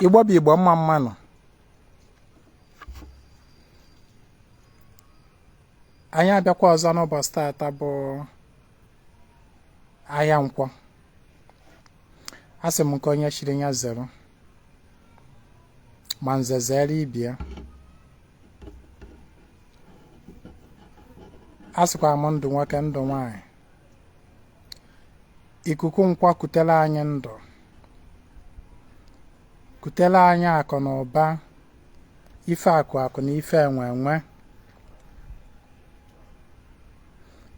Igbo bụ Igbo mma mmanụ. Anyị abịakwa ọzọ n'ụbọchị taata bụ ahịa Nkwọ. Asị m nke onye chiri ya zero ma nze zere ibia. Asịkwa m ndụ nwoke ndụ nwanyị. Ikuku Nkwọ kutela anyị ndụ, kutela anyị akụ na ụba, ife akụ na ife enwe enwe.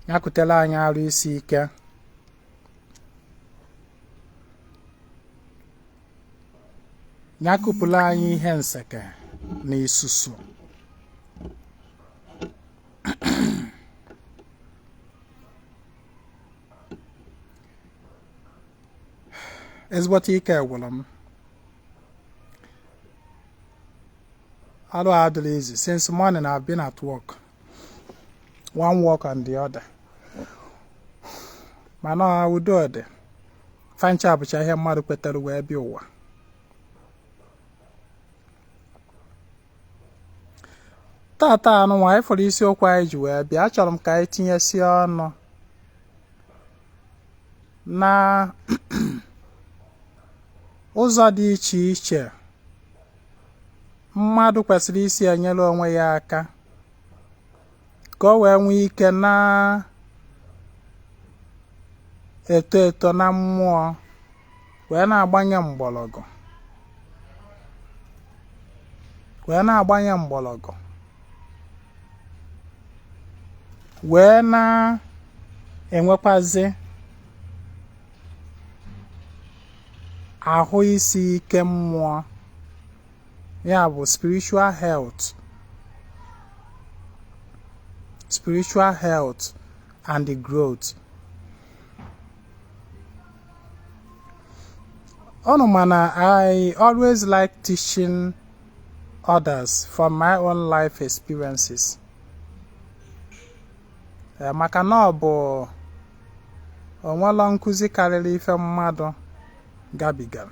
Ya kutela anyị arụ isi ike, ya kupụla anyị ihe nseke na isusu. Ezigbote ike gwụrụ m. Although I do easy. Since morning I've been at work. One work and the other. Mana I will do it. Fancha bụcha ihe mmadụ kwetere wee bịa ụwa. Tata anụ nwa ịfọrọ isiokwu anyị ji wee bịa. Achọrọ m ka anyị tinyesi ọnụ na ụzọ dị iche iche mmadụ kwesịrị isi enyere onwe ya aka ka o wee nwee ike na eto eto na mmụọ, wee na-agbanye mgbọrọgwụ, wee na-enwekwazi ahụ isi ike mmụọ, ya bụ spiritual health and the growth. Mana I always like teaching others from my own life experiences. Maka na ọ bụ onwelo nkụzi karịrị ife mmadụ gabigara.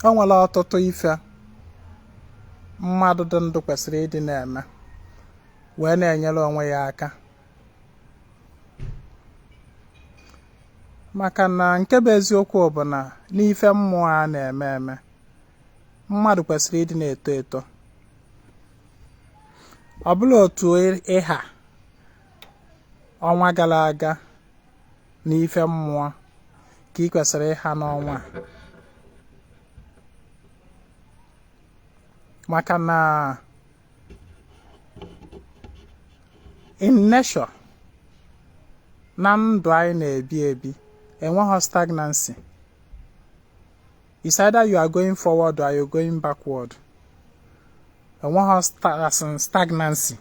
O nwere ọtụtụ ife mmadụ dị ndụ kwesịrị ịdị na-eme wee na-enyere onwe ya aka. Maka na nke bụ eziokwu bụ na n'ife mmụọ a na-eme mmadụ kwesịrị ịdị na-eto eto. Ọ bụla otu ịha ọnwa gara aga n'ife mmụọ ka ị kwesịrị ịha n'ọnwa. Maka na in nature, na ndụ anyị na-ebi enweghị stagnancy. It's either you are going forward or you are going backward. Enweghị stagnancy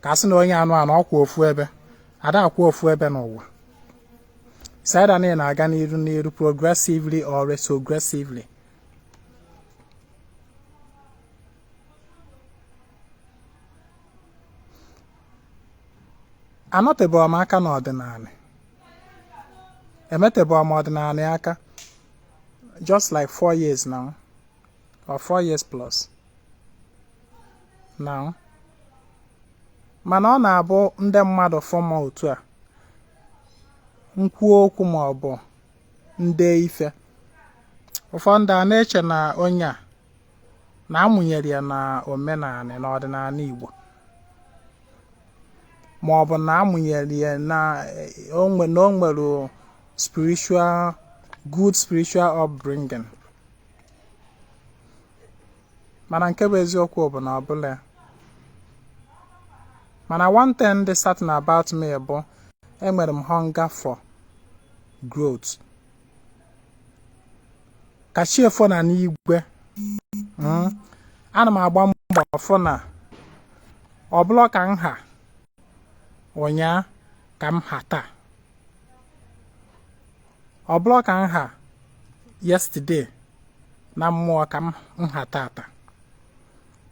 ka asị na onye anụ ọkwa ofu ebe, ada akwa ofu ebe n'ụwa. It's either na ị na-aga n'iru progressively or retrogressively. Anọtebụọ m aka n'ọdịnala, emetebụọ m ọdịnala aka just like 4 years now, or 4 years plus now. Mana ọ na-abụ ndị mmadụ fọma otu a nkwuo okwu ma ọ bụ nde ife, ụfọdụ a na-eche na onye a na-amụnyere ya na omenala na ọdịnala Igbo, ma ọ bụ na amụnyere ya na o nwere good spiritual upbringing. Mana nke bụ eziokwu bụ na ọ bụla ya. Mana one thing dị certain about me bụ enwere m hunger for growth. Akajiọfọ na n'igwe, ana m agba mbọ fụ na ọ bụla ka nha ụnyaa ka m ha taa, ọ bụla ka m ha yesterday na mmụọ ka m ha tata.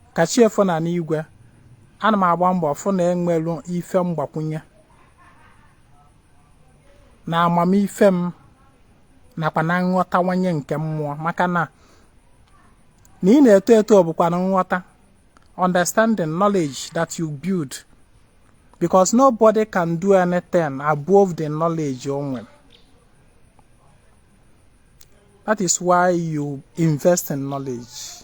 Akajiọfọ na n'igwe, ana m agba mbọ fụ na enwelu ife mgbakwunye na amamife m nakwa na nghọtawanye nke mmụọ, maka na ị na-eto eto bụkwa na nghọta, understanding, knowledge that you build, because nobody can do anything above the knowledge you own. That is why you invest in knowledge.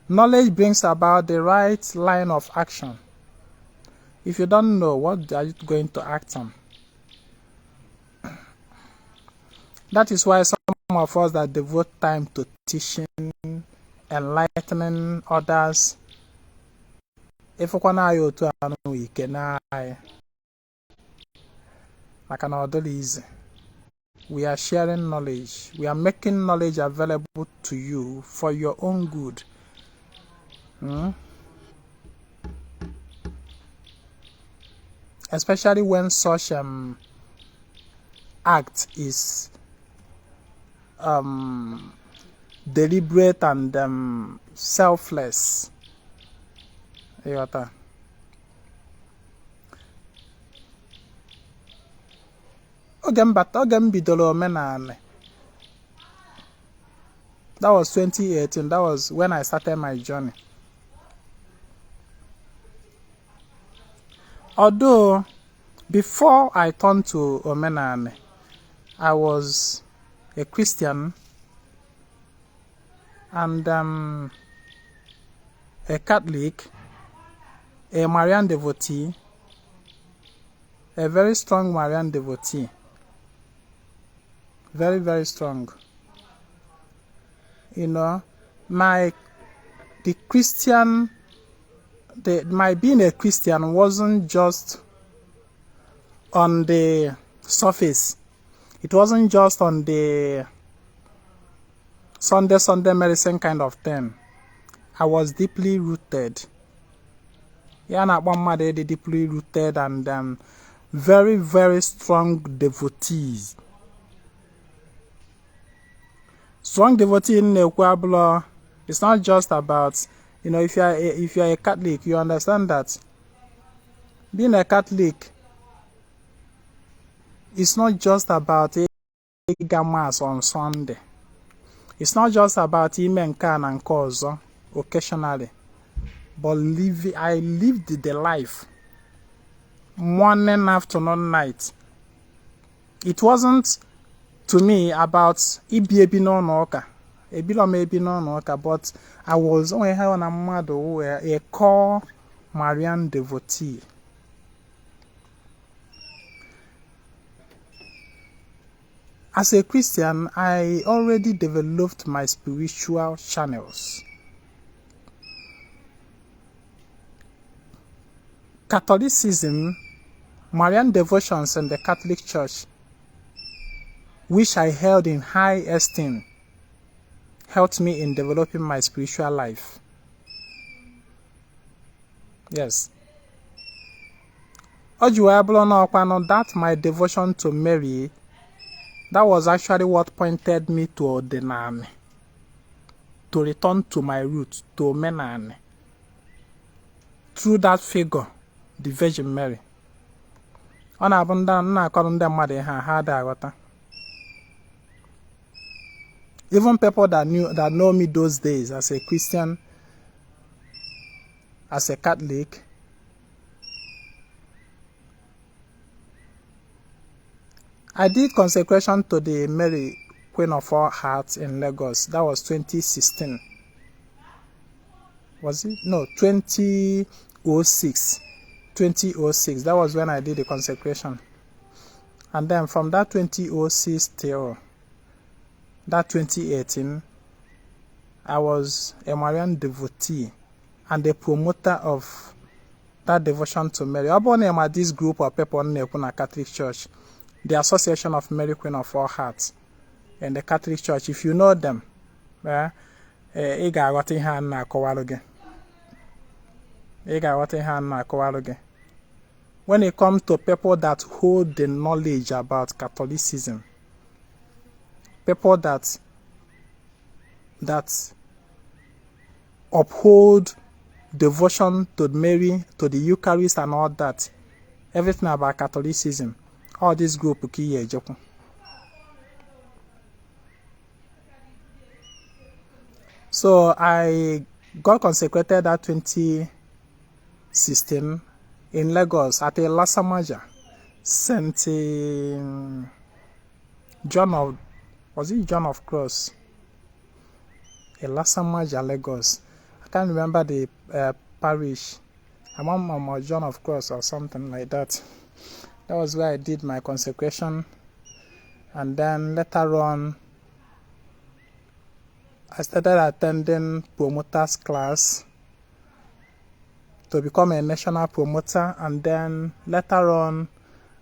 Knowledge brings about the right line of action. If you don't know, what are you going to act on? That is why some of us that devote time to teaching, enlightening others, if we can we are sharing knowledge. We are making knowledge available to you for your own good. Especially when such act is deliberate and selfless. Oge m bidoro omenala. That was 2018. That was when I started my journey. Although before I turned to omenala, I was a Christian and a Catholic, a Marian devotee, a very strong Marian devotee. Very, very strong. You know, my being a Christian wasn't just on the surface. It wasn't just on the Sunday medicine kind of thing. I was deeply rooted. Deeply rooted and very, very strong devotees. Strong devotee in Ekwablo, it's not just about, you know, if you are a Catholic, you understand that being a Catholic is not just about a mass on Sunday. It's not just about Ime Nkan and Kozo occasionally, but I lived the life morning, afternoon, night. It wasn't to me about Ibi no noka, but I was only a core Marian devotee. As a Christian, I already developed my spiritual channels. Catholicism, Marian devotions in the Catholic Church, which I held in high esteem, helped me in developing my spiritual life. Yes. That my devotion to Mary, that was actually what pointed me to Odenani, to return to my roots, to Menani, through that figure, the Virgin Mary. Even people that know me those days as a Christian, as a Catholic, I did consecration to the Mary Queen of All Hearts in Lagos. That was 2016. Was it? No, 2006. 2006. That was when I did the consecration. And then from that 2006 till that 2018, I was a Marian devotee and a promoter of that devotion to Mary. I born at this group of people in the Catholic Church, the Association of Mary Queen of All Hearts, in the Catholic Church. If you know them, when it comes to people that hold the knowledge about Catholicism, people that uphold devotion to Mary, to the Eucharist and all that, everything about Catholicism, all this group ki ejekwu. So I got consecrated at 2016 in Lagos at a Lasamaja, Saint John of, was it John of Cross? A Lasamaja, Lagos. I can't remember the parish. I'm on John of Cross or something like that. That was where I did my consecration, and then later on I started attending promoters class to become a national promoter, and then later on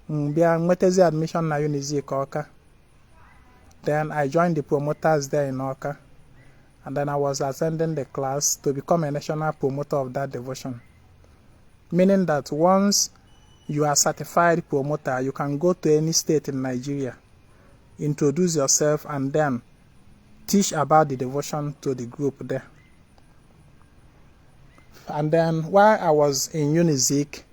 mwetezi admission na Unizik Awka. Then I joined the promoters there in Awka, and then I was attending the class to become a national promoter of that devotion. Meaning that once you are certified promoter, you can go to any state in Nigeria, introduce yourself, and then teach about the devotion to the group there. And then while I was in Unizik,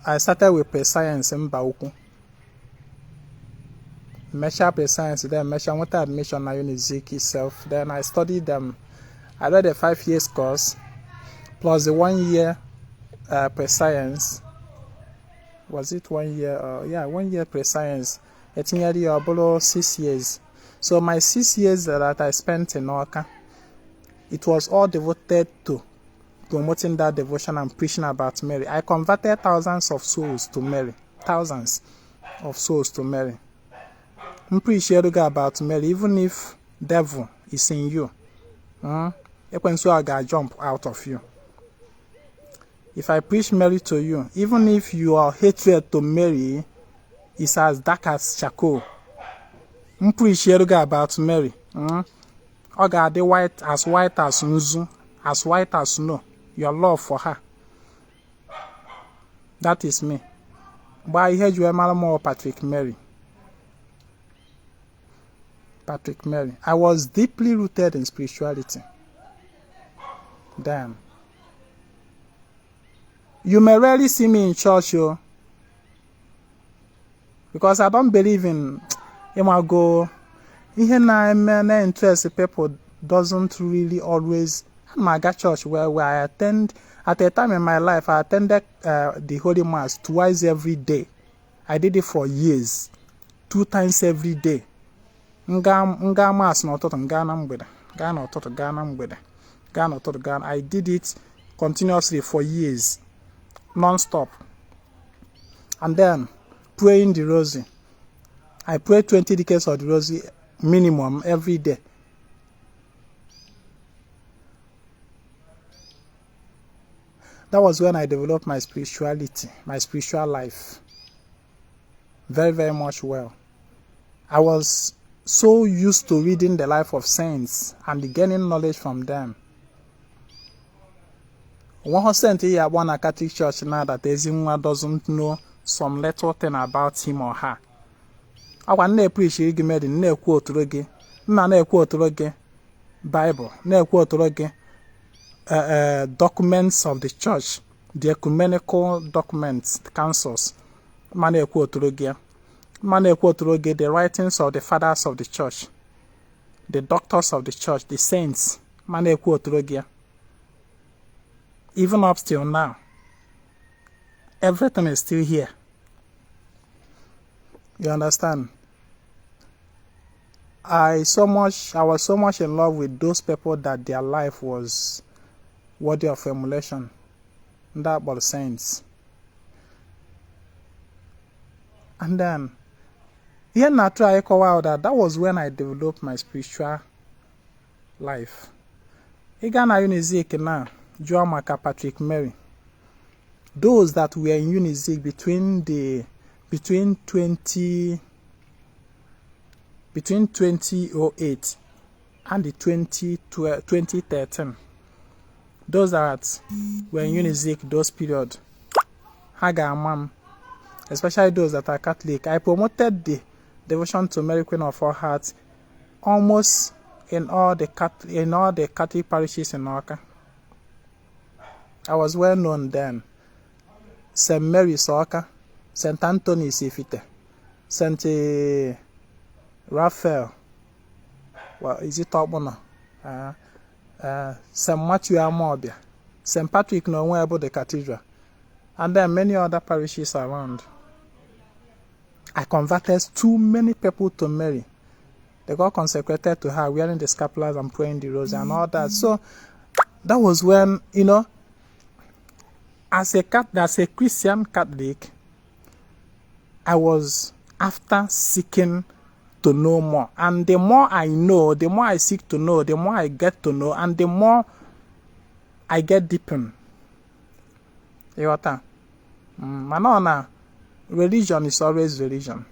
I started with pre-science in Bauku. Measure pre-science, then measure with admission at Unizik itself. Then I studied them. I read a 5 years course plus the 1 year pre-science. Was it 1 year? Yeah, 1 year pre-science. It's nearly about 6 years. So my 6 years that I spent in Awka, it was all devoted to promoting that devotion and preaching about Mary. I converted thousands of souls to Mary. Thousands of souls to Mary. I'm preaching about Mary, even if devil is in you. I gotta jump out of you. If I preach Mary to you, even if your hatred to Mary is as dark as charcoal, I'm preaching about Mary. Oga the white as nzu, as white as snow. Your love for her. That is me. But I heard you more Patrick Mary. Patrick Mary. I was deeply rooted in spirituality. Damn. You may rarely see me in church, yo, because I don't believe in go. Even na interest people doesn't really always. I got church where I attend. At a time in my life, I attended the Holy Mass twice every day. I did it for years, 2 times every day. Nga mass no toto nga na mgbede, ga no toto ga na mgbede, ga no toto ga. I did it continuously for years, non-stop. And then praying the rosary. I prayed 20 decades of the rosary minimum every day. That was when I developed my spirituality, my spiritual life. Very, very much well. I was so used to reading the life of saints and gaining knowledge from them. One sent here one a Catholic church now that Ezinwa doesn't know some little thing about him or her. I want to appreciate you made in quote roge, na quote roge Bible, quote roge documents of the church, the ecumenical documents, the councils, man quote roge. The writings of the fathers of the church, the doctors of the church, the saints, even up till now, everything is still here. You understand? I was so much in love with those people that their life was worthy of emulation. That was saints. And then here na try that was when I developed my spiritual life. Igana Unizik now, Joa Maka Patrick Mary. Those that were in Unizik between 2008 and the 2013. Those that were in Unizik those period. Haga Amam, especially those that are Catholic. I promoted the devotion to Mary Queen of All Hearts almost in all the Catholic parishes in Awka. I was well known then. St. Mary's Oka, St. Anthony's Ifite, St. Raphael, well, is it Obuna? St. Matthew Amobia, St. Patrick Nonwebo the Cathedral, and there are many other parishes around. I converted too many people to Mary. They got consecrated to her, wearing the scapulars and praying the rosary and all that. So that was when, you know, as a Christian Catholic, I was after seeking to know more. And the more I know, the more I seek to know, the more I get to know, and the more I get deepened. You know, Manona, religion is always religion.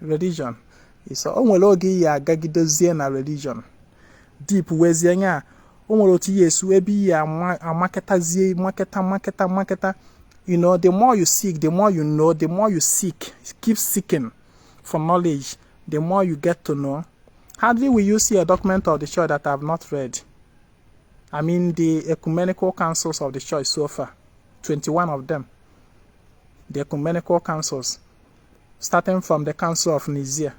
Religion is only ogi ya gagidozie na religion. Deep wezienya. Marketa. You know, the more you seek, the more you know, the more you seek, keep seeking for knowledge, the more you get to know. Hardly will you see a document of the church that I have not read. I mean, the ecumenical councils of the church so far, 21 of them. The ecumenical councils, starting from the Council of Nicaea.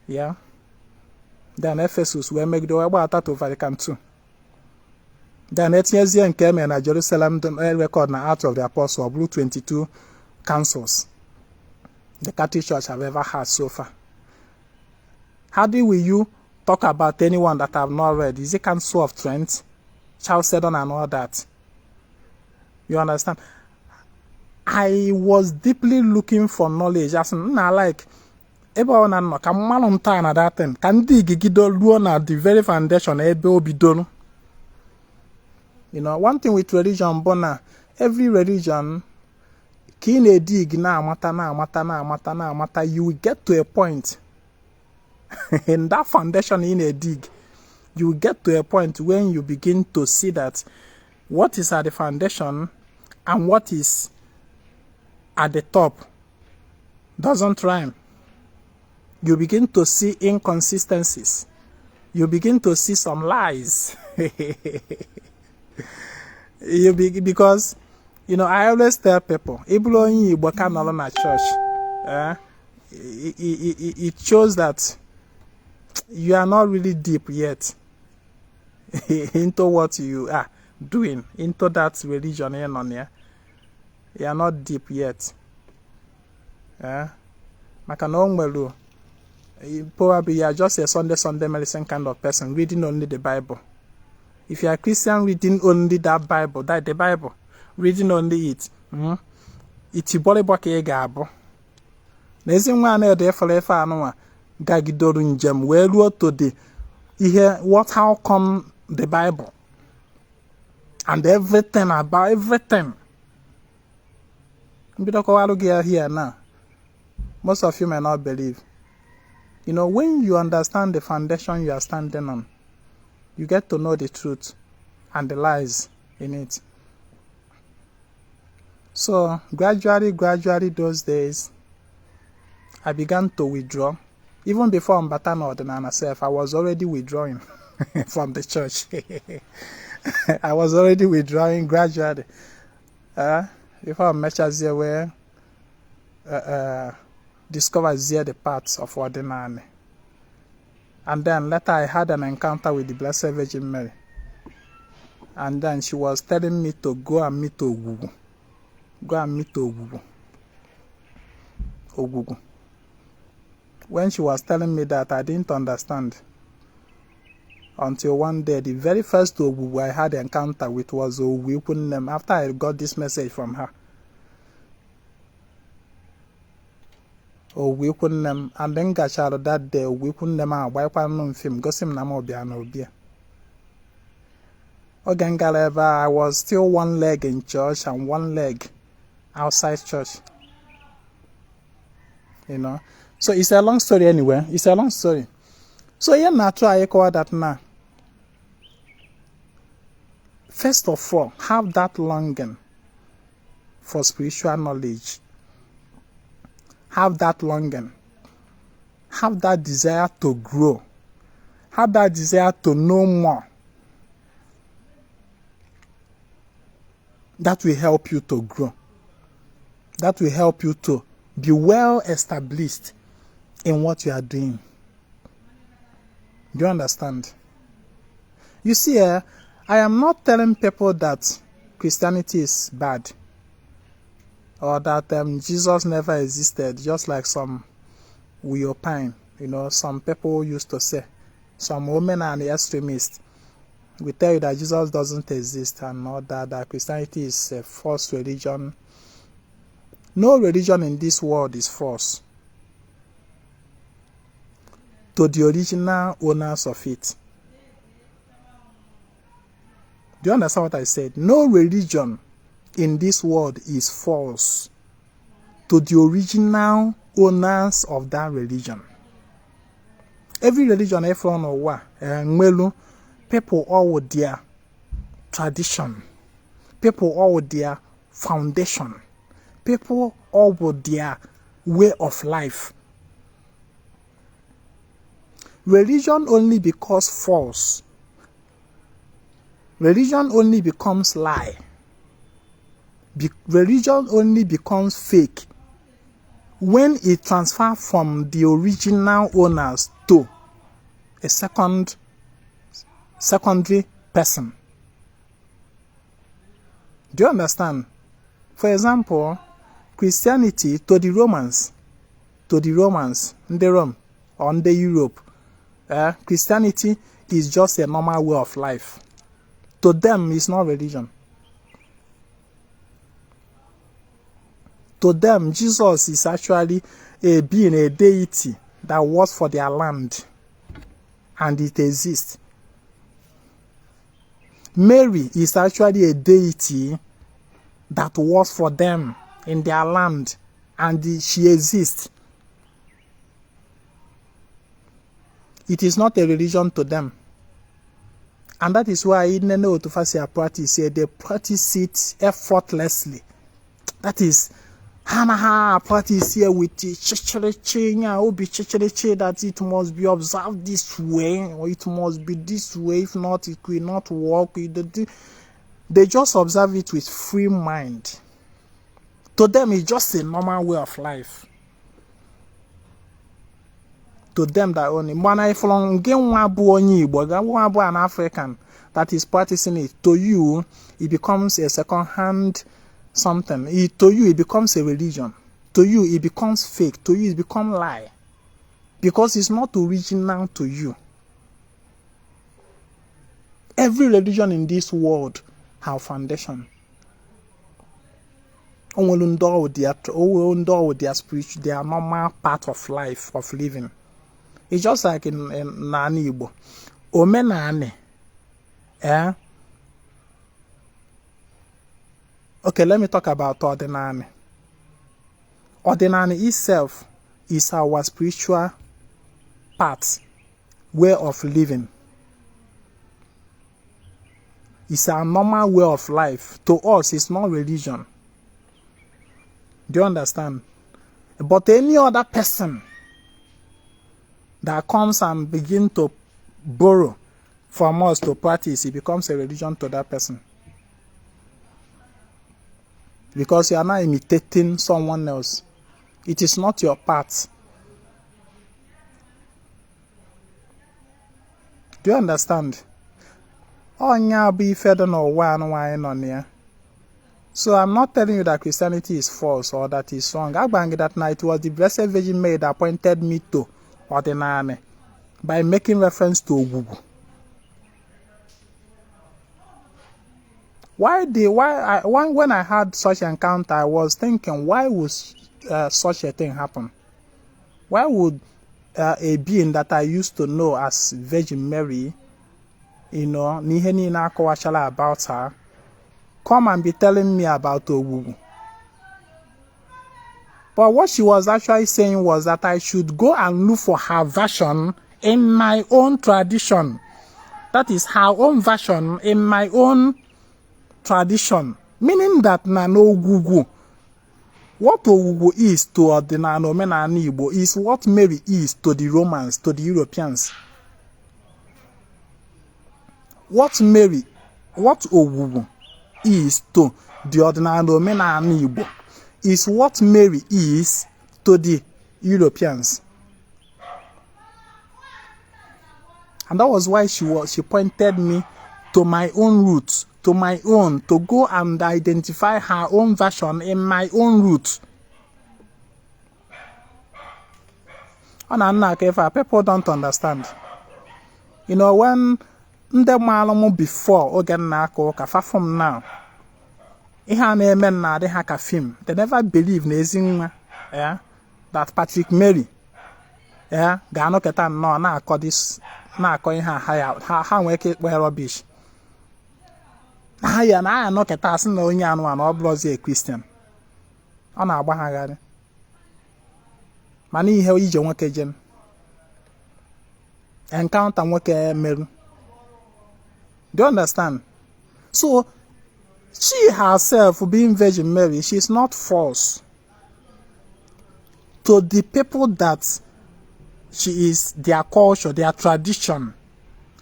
Yeah. Then Ephesus, where make the about to Vatican II. Then Etienne came and Jerusalem record na Acts of the Apostles, Blue 22 councils the Catholic Church have ever had so far. How will you talk about anyone that I have not read? Is it Council of Trent, Chalcedon, and all that? You understand? I was deeply looking for knowledge. As like everyone know, can that thing. Can dig at the very foundation You know, one thing with religion, Bona, every religion, dig na mata, you will get to a point in that foundation in a dig. You will get to a point when you begin to see that what is at the foundation and what is at the top doesn't rhyme. You begin to see inconsistencies. You begin to see some lies. Because, you know, I always tell people, it shows that you are not really deep yet into what you are doing, into that religion. You are not deep yet. Probably you are just a Sunday medicine kind of person, reading only the Bible. If you are a Christian reading only that Bible, the Bible, reading only it, it's body bucket gabo. Nezin one there for a fan gagidorin gem, where you to the what how come the Bible and everything about everything. Here now. Most of you may not believe. You know, when you understand the foundation you are standing on, you get to know the truth and the lies in it. So gradually those days, I began to withdraw. Even before Mbatano Ordinana self, I was already withdrawing from the church. I was already withdrawing gradually. Before Mechazie were discovered the parts of Ordinary. And then later I had an encounter with the Blessed Virgin Mary. And then she was telling me to go and meet Ogugu. Go and meet Ogugu. Ogugu. When she was telling me that, I didn't understand. Until one day, the very first Ogugu I had an encounter with was Ogugu. After I got this message from her. Ogugu, and then Gacharo that day, Ogugu, why can't film? Gosim Namo Biano. I was still one leg in church and one leg outside church. You know. So it's a long story anyway. It's a long story. So yeah, now try echo that now. First of all, have that longing for spiritual knowledge. Have that longing. Have that desire to grow. Have that desire to know more. that will help you to grow. That will help you to be well established in what you are doing. Do you understand? You see, I am not telling people that Christianity is bad, or that Jesus never existed, just like some we opine. Some people used to say, some women and extremists will tell you that Jesus doesn't exist and all that Christianity is a false religion. No religion in this world is false to the original owners of it. Do you understand what I said? No religion in this world is false to the original owners of that religion. Every religion, people all with their tradition, people all with their foundation, people all with their way of life. Religion only becomes false. Religion only becomes lie. Religion only becomes fake when it transfers from the original owners to a secondary person. Do you understand? For example, Christianity to the Romans, in the Rome or in the Europe, Christianity is just a normal way of life. To them, it's not religion. To them, Jesus is actually being a deity that works for their land, and it exists. Mary is actually a deity that works for them in their land, and she exists. It is not a religion to them. And that is why in the practice, they practice it effortlessly. That is, practice here with that it must be observed this way, or it must be this way. If not, it will not work. They just observe it with free mind. To them, it's just a normal way of life. To them, that only an African that is practicing it, to you, it becomes a second-hand something. To you, it becomes a religion. To you, it becomes fake. To you, it becomes lie. Because it's not original to you. Every religion in this world has foundation. Only with their spiritual, their normal part of life, of living. It's just like in Igbo. Omenane. Okay, let me talk about ordinary. Ordinary itself is our spiritual part, way of living. It's our normal way of life. To us, it's not religion. Do you understand? But any other person that comes and begin to borrow from us to practice, it becomes a religion to that person. Because you are not imitating someone else. It is not your part. Do you understand? So I'm not telling you that Christianity is false or that is wrong. I bang that night it was the Blessed Virgin Mary that appointed me to ordinary by making reference to Ogugu. When I had such an encounter, I was thinking, why would such a thing happen? Why would a being that I used to know as Virgin Mary, about her, come and be telling me about Ogugu? But what she was actually saying was that I should go and look for her version in my own tradition. That is her own version in my own tradition. Meaning that no Ogugu. What Ogugu is to ordinary Omenani Igbo is what Mary is to the Romans, to the Europeans. What Ogugu is to the ordinary omenala Igbo, is what Mary is to the Europeans. And that was why she pointed me to my own roots, to go and identify her own version in my own roots. And people don't understand. You know, when the malamu before from now, they never believe that Patrick Mary ga keta no na akọ this na akọ ihe ha nweke rubbish na no keta asị na onye anụ ọ bụrụzi a Christian ọ na-agba ha gharị mana ihe ije nwoke jem encounter nwoke meru. Do you understand? So she herself, being Virgin Mary, she is not false. To the people that she is their culture, their tradition,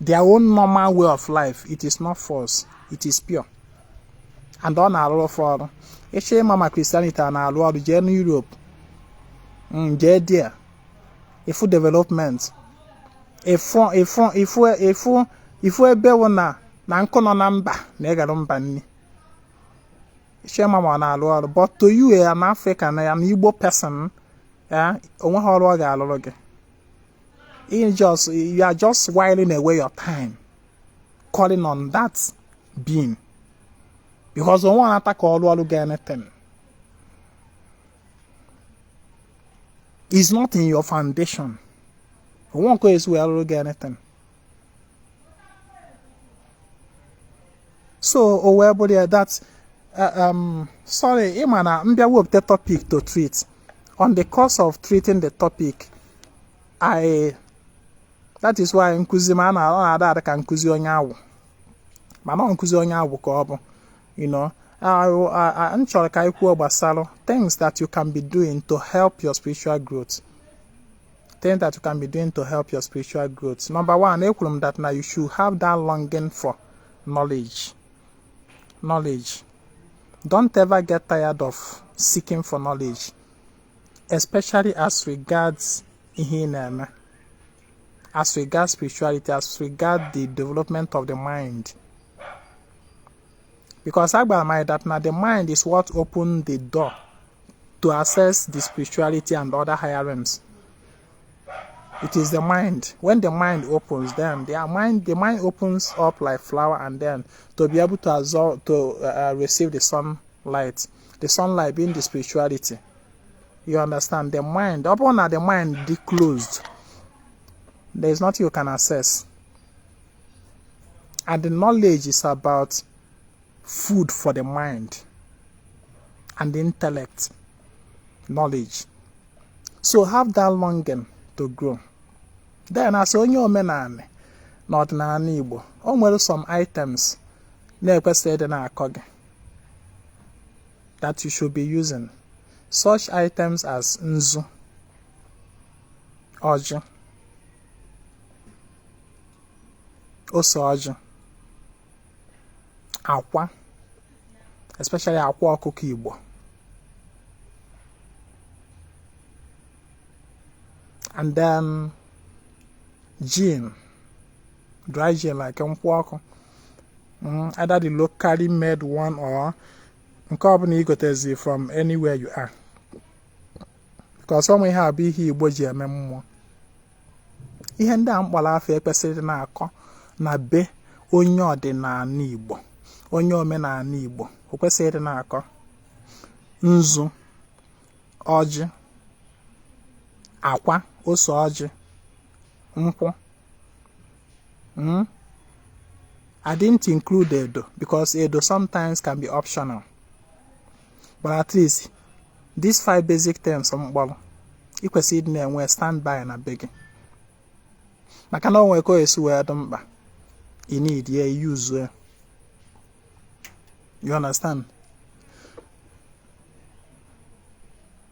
their own normal way of life, it is not false. It is pure. And on our for Eshe Mama Christianity and our Lord in Europe. There. If development. If we be na nko no namba na egaro mba nni. Eshe Mama na our, but to you an African, an Igbo person, onwe ha ọrụ ga alụrụ gị. You are just whiling away your time calling on that being because no one attack all get anything. It's not in your foundation. No one goes well get anything. So that's sorry, Imana mbia work the topic to treat. On the course of treating the topic, that is why nkuzi mana ada ka nkuzi onye awu. Mana nkuzi onye awu ka obu. You know, I'm sure ka ikwu gbasalo things that you can be doing to help your spiritual growth. Things that you can be doing to help your spiritual growth. Number one, ekwulum that now you should have that longing for knowledge. Knowledge. Don't ever get tired of seeking for knowledge, especially as regards Ihineme. As regards spirituality, as regards the development of the mind. Because I believe that now the mind is what opened the door to access the spirituality and other higher realms. It is the mind. When the mind opens, then the mind opens up like flower, and then to be able to absorb, receive the sunlight. The sunlight being the spirituality. You understand? The mind, upon the mind closed, there is nothing you can access. And the knowledge is about food for the mind and the intellect. Knowledge. So have that longing to grow. Then as onye omenani not na Igbo, o nwere some items na-ekwesịrị na akọ gị that you should be using. Such items as nzu, ọjị, ose ọjị, akwa, especially akwa ọkụkọ Igbo, and then gin, dry gin like nkwụ ọkụ, either the locally made one or nke ọbụla you gotezi from anywhere you are, because some have ihe Igbo ji eme mmụọ. Ihe ndị a mkpọrọ afọ ekwesịrị na-akọ na be onye ọdịnala Igbo, onye omenala Igbo, o kwesịrị na-akọ nzu, ọjị, akwa, ose ọjị, nkwụ. I didn't include Edo because Edo sometimes can be optional. But at least these 5 basic terms you can see them when standby and a begging. I can always go as well. You need use. You understand?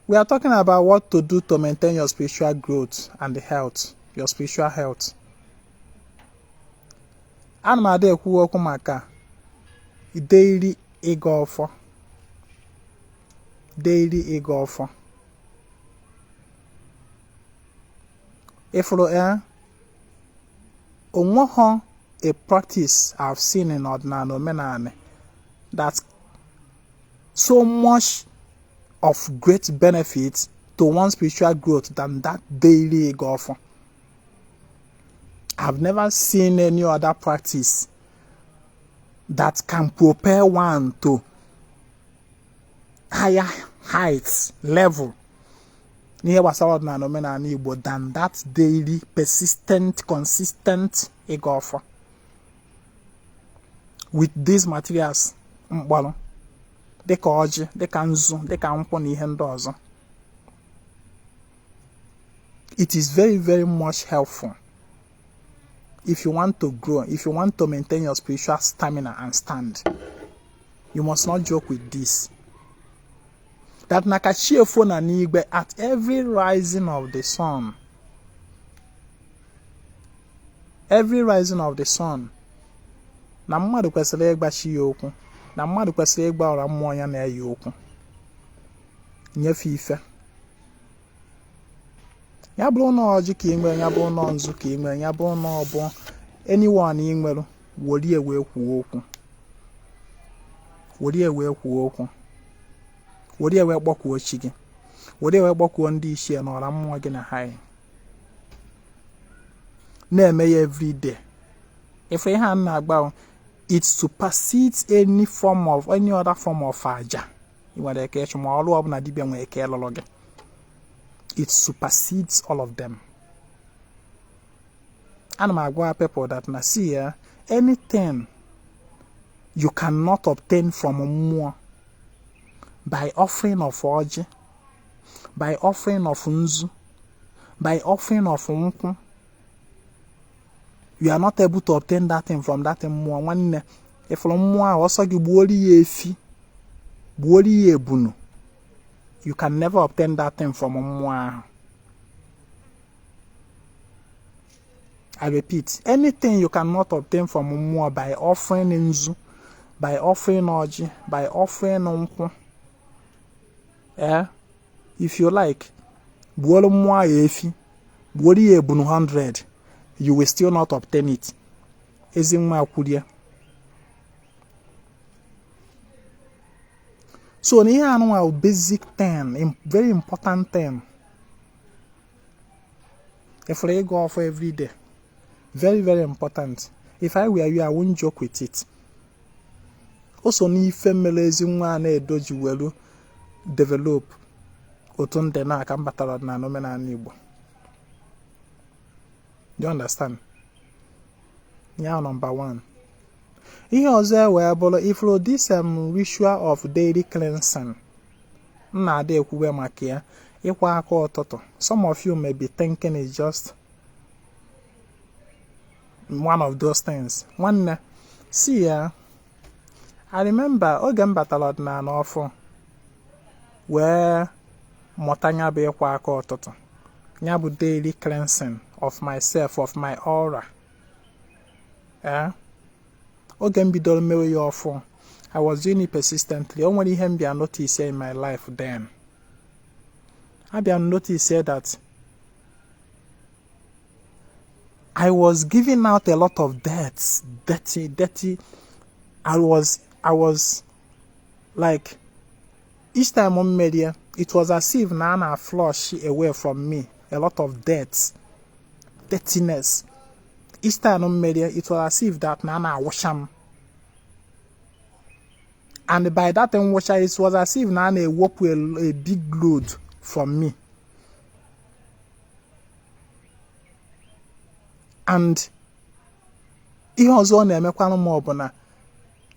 We are talking about what to do to maintain your spiritual growth and the health, your spiritual health. And my day who maka daily Akajiọfọ daily Akajiọfọ. If a practice I've seen in ordinary omenani that's so much of great benefit to one's spiritual growth than that daily Akajiọfọ. I've never seen any other practice that can propel one to higher heights, level, than that daily, persistent, consistent Akajiọfọ. With these materials, dịka ọjị, dịka nzu, dịka nkwụ na ihe ndị ọzọ. It is very, very much helpful if you want to grow, if you want to maintain your spiritual stamina and stand. You must not joke with this. That Akajiọfọ Ezinwa at every rising of the sun, na mmadụ kwesịrị ịgbachi ya okwu, na mmadụ kwesịrị ịgba ọra mmụọ ya na ya okwu, nyefe ife. Ya bụrụ na ọjị ka ị nwere, ya bụrụ na nzu ka ị nwere, ya bụrụ na ọ bụ anyone ị nwere, were wee kwuo okwu, were wee kwuo okwu, were wee kpọkuo chi gị, were wee kpọkuo ndị ichie na ọra mmụọ gị na ha. Na-eme ya every day. If you have na-agba, it supersedes any other form of aja. It supersedes all of them. And I'm going to people that na see anything you cannot obtain from more by offering of oji, by offering of nzu, by offering of nkwu, you are not able to obtain that thing from that thing more. One, if from more also give efi, ebunu, you can never obtain that thing from more. I repeat, anything you cannot obtain from more by offering nzu, by offering oji, by offering nkwu. If you like, more efi, ebunu 100. You will still not obtain it. Ezinwa Akudia. So, here are basic thing, very important thing. If I go off every day, very, very important. If I were you, I wouldn't joke with it. Also, ni female Ezinwa Anaedo jiwelu develop otunde na akambatara na omenani Igbo. Do you understand? Yeah, number one. Ihe ọzọ wee bụrụ ifro this ritual of daily cleansing. Na-ada ekwube maka ya ịkwa aka ọtụtụ. Some of you may be thinking it's just one of those things. One, see ya. I remember oge m batara ọdịnala ọfụ wee mụta nya bụ ịkwa aka ọtụtụ. Nya bụ daily cleansing of myself, of my aura. Oge m bidoro mewe ya ọfụ, I was doing it persistently. O nwere ihe m bịa notice in my life then. I bịa notice that I was giving out a lot of debts, dirty. I was like, each time on media, it was as if Nana flush away from me a lot of debts, dirtiness. Each time on media, it was as if that Nana wash him. And by that time, it was as if Nana woke a big load from me. And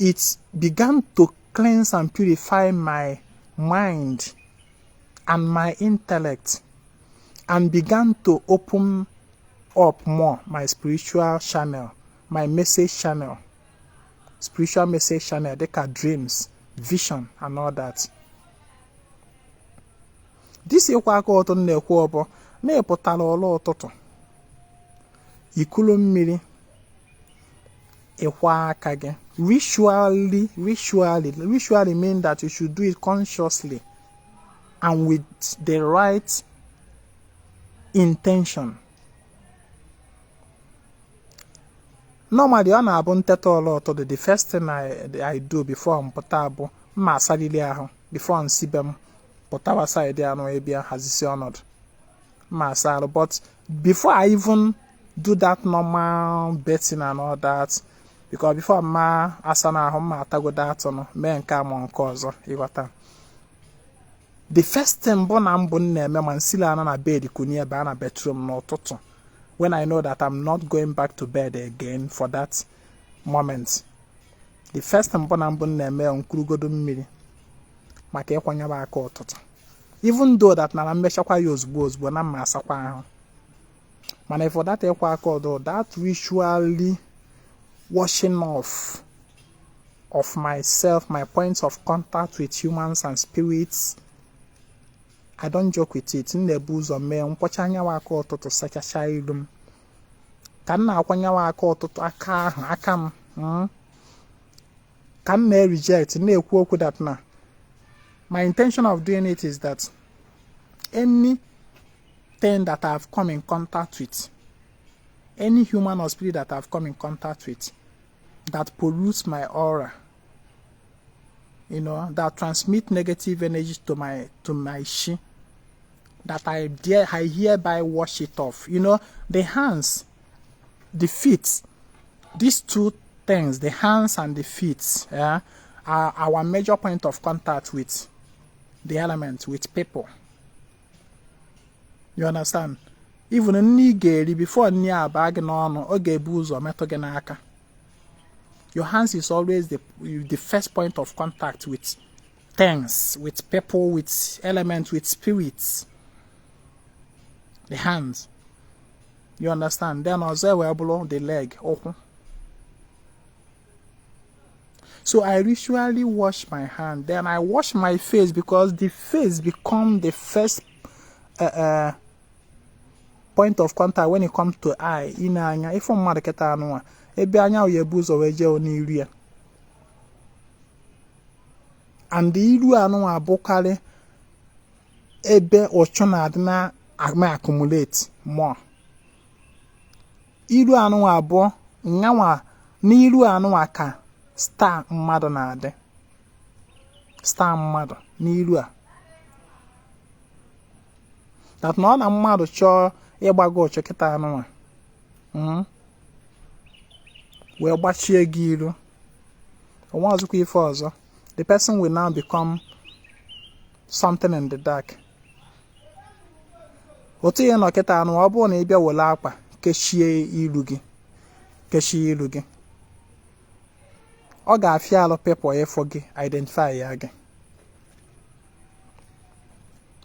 it began to cleanse and purify my mind and my intellect, and began to open up more my spiritual channel, my message channel, spiritual message channel, they can dreams, vision, and all that. This is what I to ikulu mmiri ịkwa aka gị. Ritually mean that you should do it consciously. and with the right intention. Normally, on a the first thing I do before I'm potable, ma salili ahụ before I'm sibem potawa side ya no ebia hazisi onod. Ma sal, but before I even do that normal betting and all that, because before ma asana ahụ ma atago that no me nka mo nke ọzọ ịghọta. The first thing mbụ na-eme ma nsila na bed kuni ebe na bedroom n'ụtụtụ, when I know that I'm not going back to bed again for that moment. The first thing mbụ na-eme nkurugodo mmiri maka ịkwanyaba aka ụtụtụ. Even though that na mmechakwa ya ozugbo na mma asakwa ahụ. Mana for that ịkwa aka ọdụ, that ritually washing off of myself, my points of contact with humans and spirits, I don't joke with it. Nnebu ụzọ mee mkpọcha anyanwụ aka ụtụtụ sachacha ilu m. Ka m na-akwanyanwụ aka ụtụtụ aka ahụ aka m ka m na-reject na-ekwu okwu that na my intention of doing it is that anything that I've come in contact with, any human or spirit that I've come in contact with that pollutes my aura, you know, that transmit negative energy to my shi, that I hereby wash it off. You know, the hands, the feet, these two things, the hands and the feet, are our major point of contact with the elements, with people. You understand? Even in before near bag no ogebuzo metogenaka. Your hands is always the first point of contact with things, with people, with elements, with spirits. The hands. You understand? Then also we below the leg. Open. So I ritually wash my hand. Then I wash my face, because the face become the first point of contact when it comes to eye. Ina if I'm mad keta anwa, ebe anya uyebuzo weje oni iru. And the iru anwa abokale ebe ochona adina accumulate more. Iru anwa abo nyawa ni iru anwa ka star mmadụ na-adị. Star mmadụ n'iru a. That na ọ na mmadụ chọọ ịgbago ọchọ kịta anụnwa. Wee gbachie gị iru. Onwe ọzọkwa ife ọzọ. The person will now become something in the dark. Otu ihe nọ kịta anụnwa, ọ bụrụ na ị bịa wele akpa kechie iru gị. Kechie iru gị. Ọ ga-afịa alụ people efo gị identify ya gị.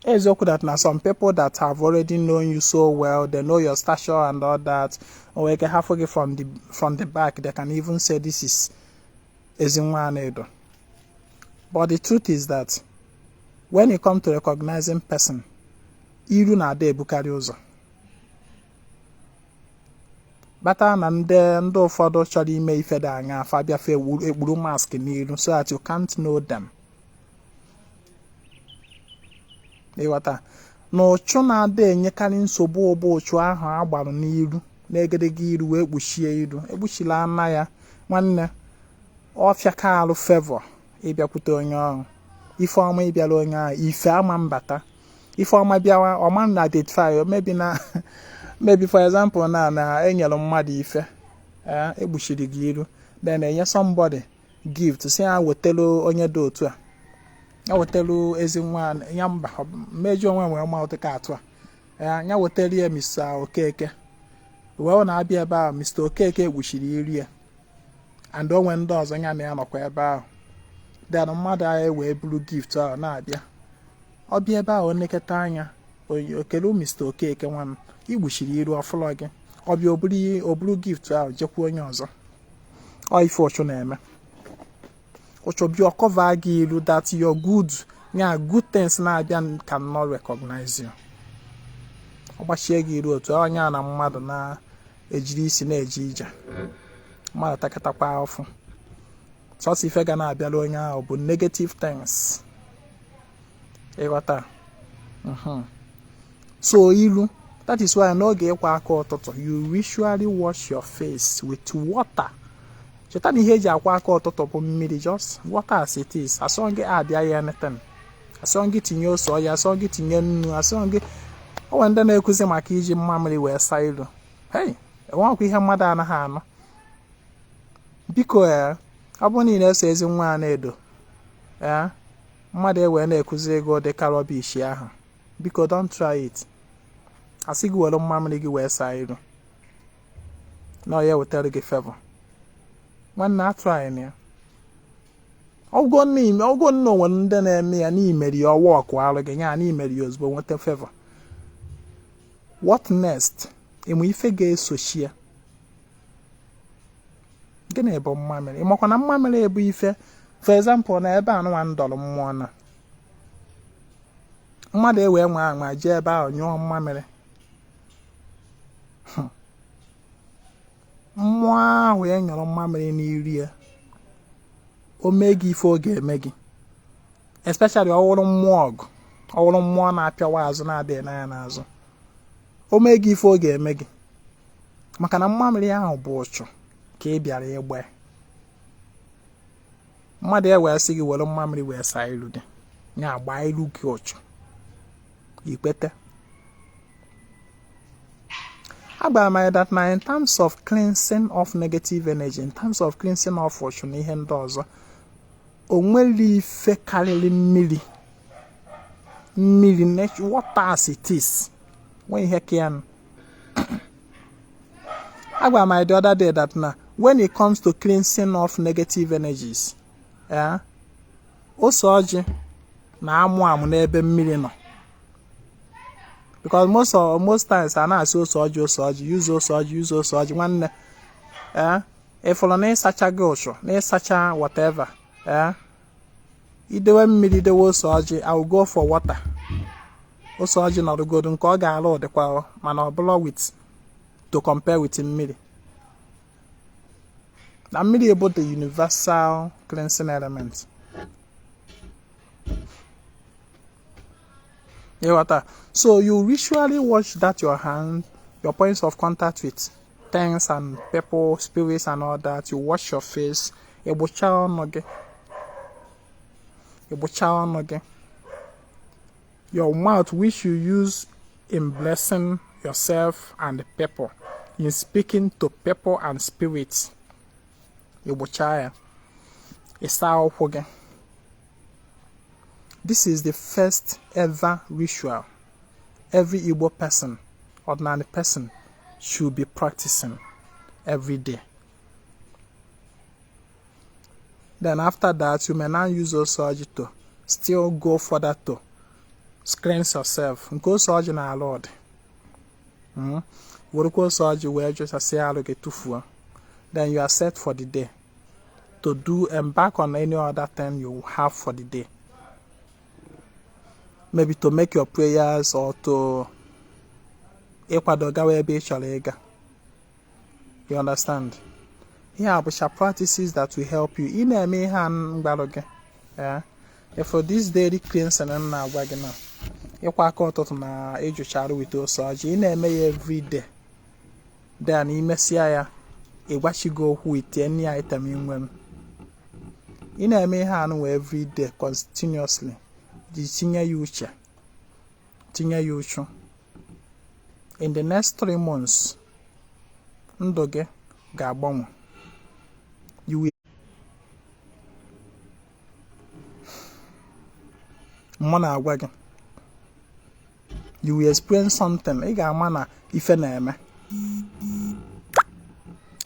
Eziokwu that na some people that have already known you so well, they know your stature and all that, or we can have you from the back, they can even say this is Ezinwa Anaedo. But the truth is that when it comes to recognizing person, iru na ade ebukari ụzọ. Bata na ndị ụfọdụ chọrọ ime ife dị anya afa abịa fe ekpuru mask n'iru so that you can't know them. Ịghọta na ụchụ na-ada enyekarị nsogbu ụbụ ụchụ ahụ agbarụ n'iru na-egedege iru wee kpuchie iru ekpuchila ana ya nwanne ọfịa ka alụ favor ịbịakwute onye ọrụ ife ọma ịbịala onye ahụ ife ama mbata ife ọma bịawa ọma na identify maybe for example na enyere mmadụ ife ekpuchiri gị iru then enye somebody gift si ya wetelu onye dị otu a ya wetelu Ezinwa ya mba meji onwe nwere ma ụtụka atụ a ya wetelu ya Mr. Okeke wee na-abịa ebe ahụ Mr. Okeke ekpuchiri iru ya and onwe ndị ọzọ ya na ya nọkwa ebe ahụ then mmadụ ahụ wee buru gift ahụ na-abịa ọ bịa ebe ahụ neketa anya okelu Mr. Okeke nwanne igbuchiri iru ọfụlọ gị ọbịa oburu gift ahụ jekwa onye ọzọ ọ ife ọchụ na-eme ọchụ bịa cover gị iru that your good things na-abịa cannot recognize you. Ọ gbachie gị iru otu onye a na mmadụ na-ejiri isi na-eje ije mmadụ takịtakwa ọfụ sọsọ ife ga na-abịala onye ahụ bụ negative things. Ịghọta So ilu, that is why n'oge ịkwa aka ọtụtụ, you usually wash your face with water. Cheta na ihe eji akwa aka ọtụtụ bụ mmiri, just water as it is. Asọ gị abịa ya anything. Asọ gị tinye ose ọya, asọ gị tinye nnu, asọ gị o ndị na-ekuzi maka iji mmamịrị wee saa ilu. Hey, enwekwa ihe mmadụ anaghị anọ. Biko ọ bụrụ na ị na-eso Ezinwa Anaedo, mmadụ ewee na-ekuzi ego dịka rọbish ahụ, biko don't try it. Asị gị were mmamịrị gị wee saa ilu, na ọ ya wetara gị favor. Nwanne atry ya. Ọgwụ nne onwe ndị na-eme ya n'imeri ya ọwa ọkụ arụ gị ya n'imeri ya ozugbo nweta favor. What next? Ịmụ ife ga-esochi ya. Gịnị bụ mmamịrị? Ịmakwa na mmamịrị bụ ife, for example, na ebe anụnwa ndọrọ mmụọ na mmadụ ewee nwe anwa jee ebe ahụ nyụọ mmamịrị. Mmụọ ahụ ya nyọrọ mmamịrị n'iri ya, o mee gị ife ọ ga-eme gị, especially ọwụrụ mmụọ ọgụ, ọwụrụ mmụọ na-apịawa azụ na-adịghị n'anya n'azụ, o mee gị ife ọ ga-eme gị, maka na mmamịrị ahụ bụ ụchụ ka ị bịara ịgba. Mmadụ ewee sị gị were mmamịrị wee saa ilu gị, ya gbaa ilu gị ụchụ, ikpete. Agba that na in terms of cleansing of negative energy, in terms of cleansing of ụchụ na ihe ndị ọzọ, o nwere ife karịrị mmiri, water as it is, when ihe ka Agba the other day that na when it comes to cleansing of negative energies, ose ọjị na-amụ amụ n'ebe mmiri nọ. Because most times I na-asị ose ọjị, use ose ọjị, nwanne. Ịfụrụ na ịsacha gị ụchụ, na ịsacha whatever, idewe mmiri, idewe ose ọjị, I will go for water. Ose ọjị nọrọgodu nke ọ ga-alụ dịkwa, mana ọ bụla to compare with mmiri. Na mmiri bụ the universal cleansing element. So you usually wash that your hand, your points of contact with things and people, spirits and all that. You wash your face. Your mouth, which you use in blessing yourself and the people, in speaking to people and spirits. This is the first ever ritual every Igbo person, ordinary person, should be practicing every day. Then after that, you may now use Osoji to still go further to cleanse yourself. Go Osoji na Lord. Then you are set for the day to embark on any other thing you have for the day. Maybe to make your prayers or to you understand? Here are practices that will help you. For this daily cleansing na with Osoji every day. Then you go with any item in when every day continuously. In the next 3 months, you will experience something.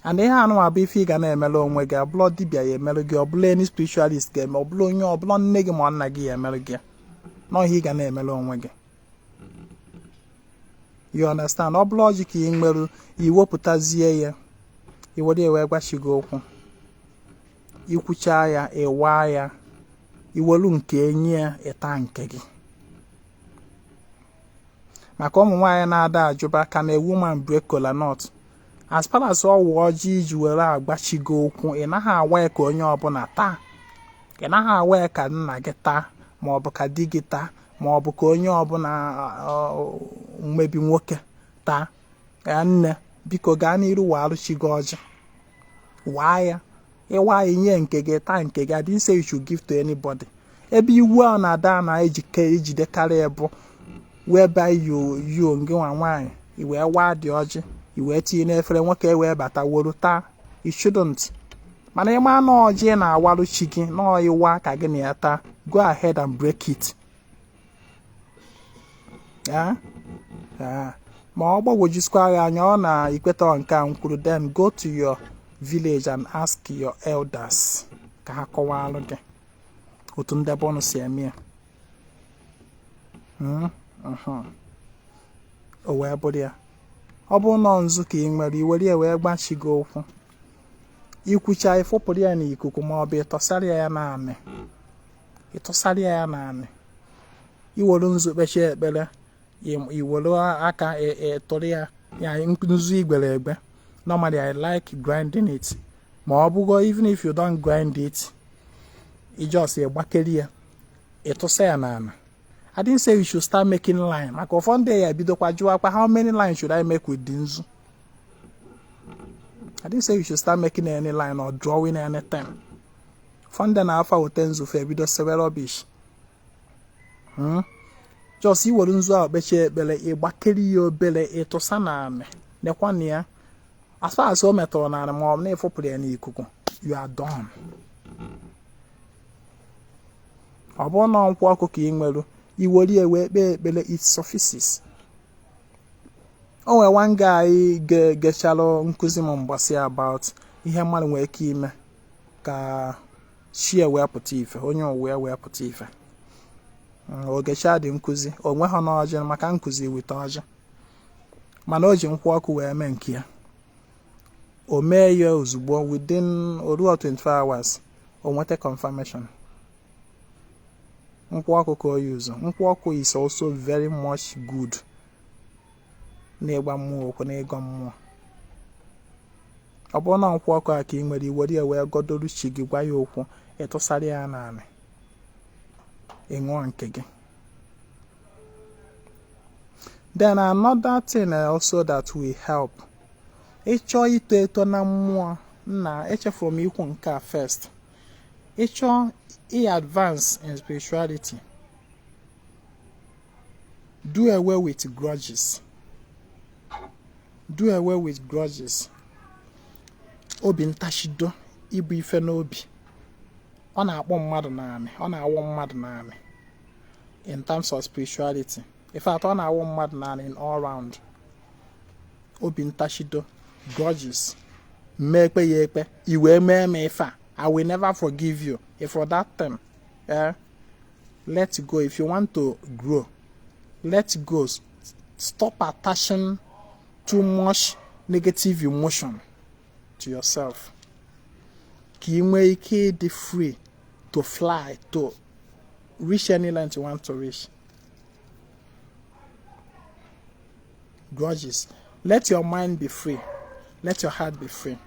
And they have no if you can melon where blood dibia melody or any spiritualist game or blowing your blonde negamon nagi melody. No, he can melon wege. You understand? All logic in well, you will put a zia. You would what you go. You could chaya a wire. You will look near a tank. My common wire nada, Juba, can a woman break cola not? As far as all waji you will what she go in a ha work on your bonata. In a ha work and nageta, more boca digita, ma ọ bụ ka onye ọbụla mmebi nwoke taa ya nne biko gaa n'iru wa arụchi gị ọjị waa ya ịwa ya nye nke gị taa nke gị. I didn't say you should give to anybody. Ebe iwu a na-ada na-ejidekarị ebu whereby you ngị nwa nwaanyị iwee waa dị ọjị iwee tinye n'efere nwoke wee bata woro taa. You shouldn't. Mana ịma na ọjị na-awarụ chi gị na ịwa ka gị na ya taa, go ahead and break it. Ma ọ gbagwojusịkwa gị anya ọ na ikweta nke a nkwuru, then go to your village and ask your elders ka ha kọwalụ gị otu ndebe ọnụ si eme ya. O wee bụrụ ya, ọ bụ nọ nzu ka ị nwere iwere ya wee gbachi gị okwu ikwucha ịfụpụrụ ya n'ikuku ma ọ bụ ịtọsara ya naanị iwere nzu kpechie ekpere iwere aka tụrụ ya nzu igbere egbe. Normally I like grinding it, ma ọ bụgo even if you don't grind it, you just gbakeri ya ịtụsa ya n'ala. I didn't say you should start making line, maka ụfọdụ ya bidokwa jụwakwa how many lines should I make with the nzu. I didn't say you should start making any line or drawing anything. Ụfọdụ na-afa ote nzu fe bido sewe rubbish. Just iwere nzu ahụ kpechie ekpere ịgbakeri ya obere ịtụsa n'ala nekwa na ya. As far as o metụrụ n'ala ma ọ bụ na ịfụpụrụ ya n'ikuku, you are done. Ọ bụrụ na nkwụ ọkụ ka ị nwere iwere ya wee kpee ekpere, it suffices. O nwere one guy gechalụ nkụzi m mgbasị about ihe mmadụ nwere ike ime ka shie wee pụta ife, onye ụwa wee pụta ife. Ogecha dị nkụzi o nweghị n'ọjị maka nkụzi wite ọjị, mana o ji nkwụ ọkụ wee mee nke ya. O mee ya ozugbo within oruo 24 hours o nweta confirmation. Nkwụ ọkụ ka o use. Nkwụ ọkụ is also very much good n'ịgba mmụọ okwu na ịgọ mmụọ. Ọ bụrụ na nkwụ ọkụ a ka ị nwere iwere ya wee godoru chi gị gwa ya okwu ịtụsara ya n'ala ịṅụọ nke gị. Then another thing also that will help, ịchọ ito eto na mmụọ na echefuru m ikwu nke a first. Ịchọ advance in spirituality, do away with grudges. Obi ntashido ibu ife n'obi ọ na-akpọ mmadụ naanị, ọ na-awọ mmadụ naanị in terms of spirituality. In fact, ọ na-awọ mmadụ naanị in all round. Obi ntashido, grudges, mekpe ya ekpe iwe mee m ife a, I will never forgive you. If for that time, let go. If you want to grow, let go. Stop attaching too much negative emotion to yourself. Ka ị nwee ike dị free to fly, to reach any land you want to reach. Grudges. Let your mind be free. Let your heart be free.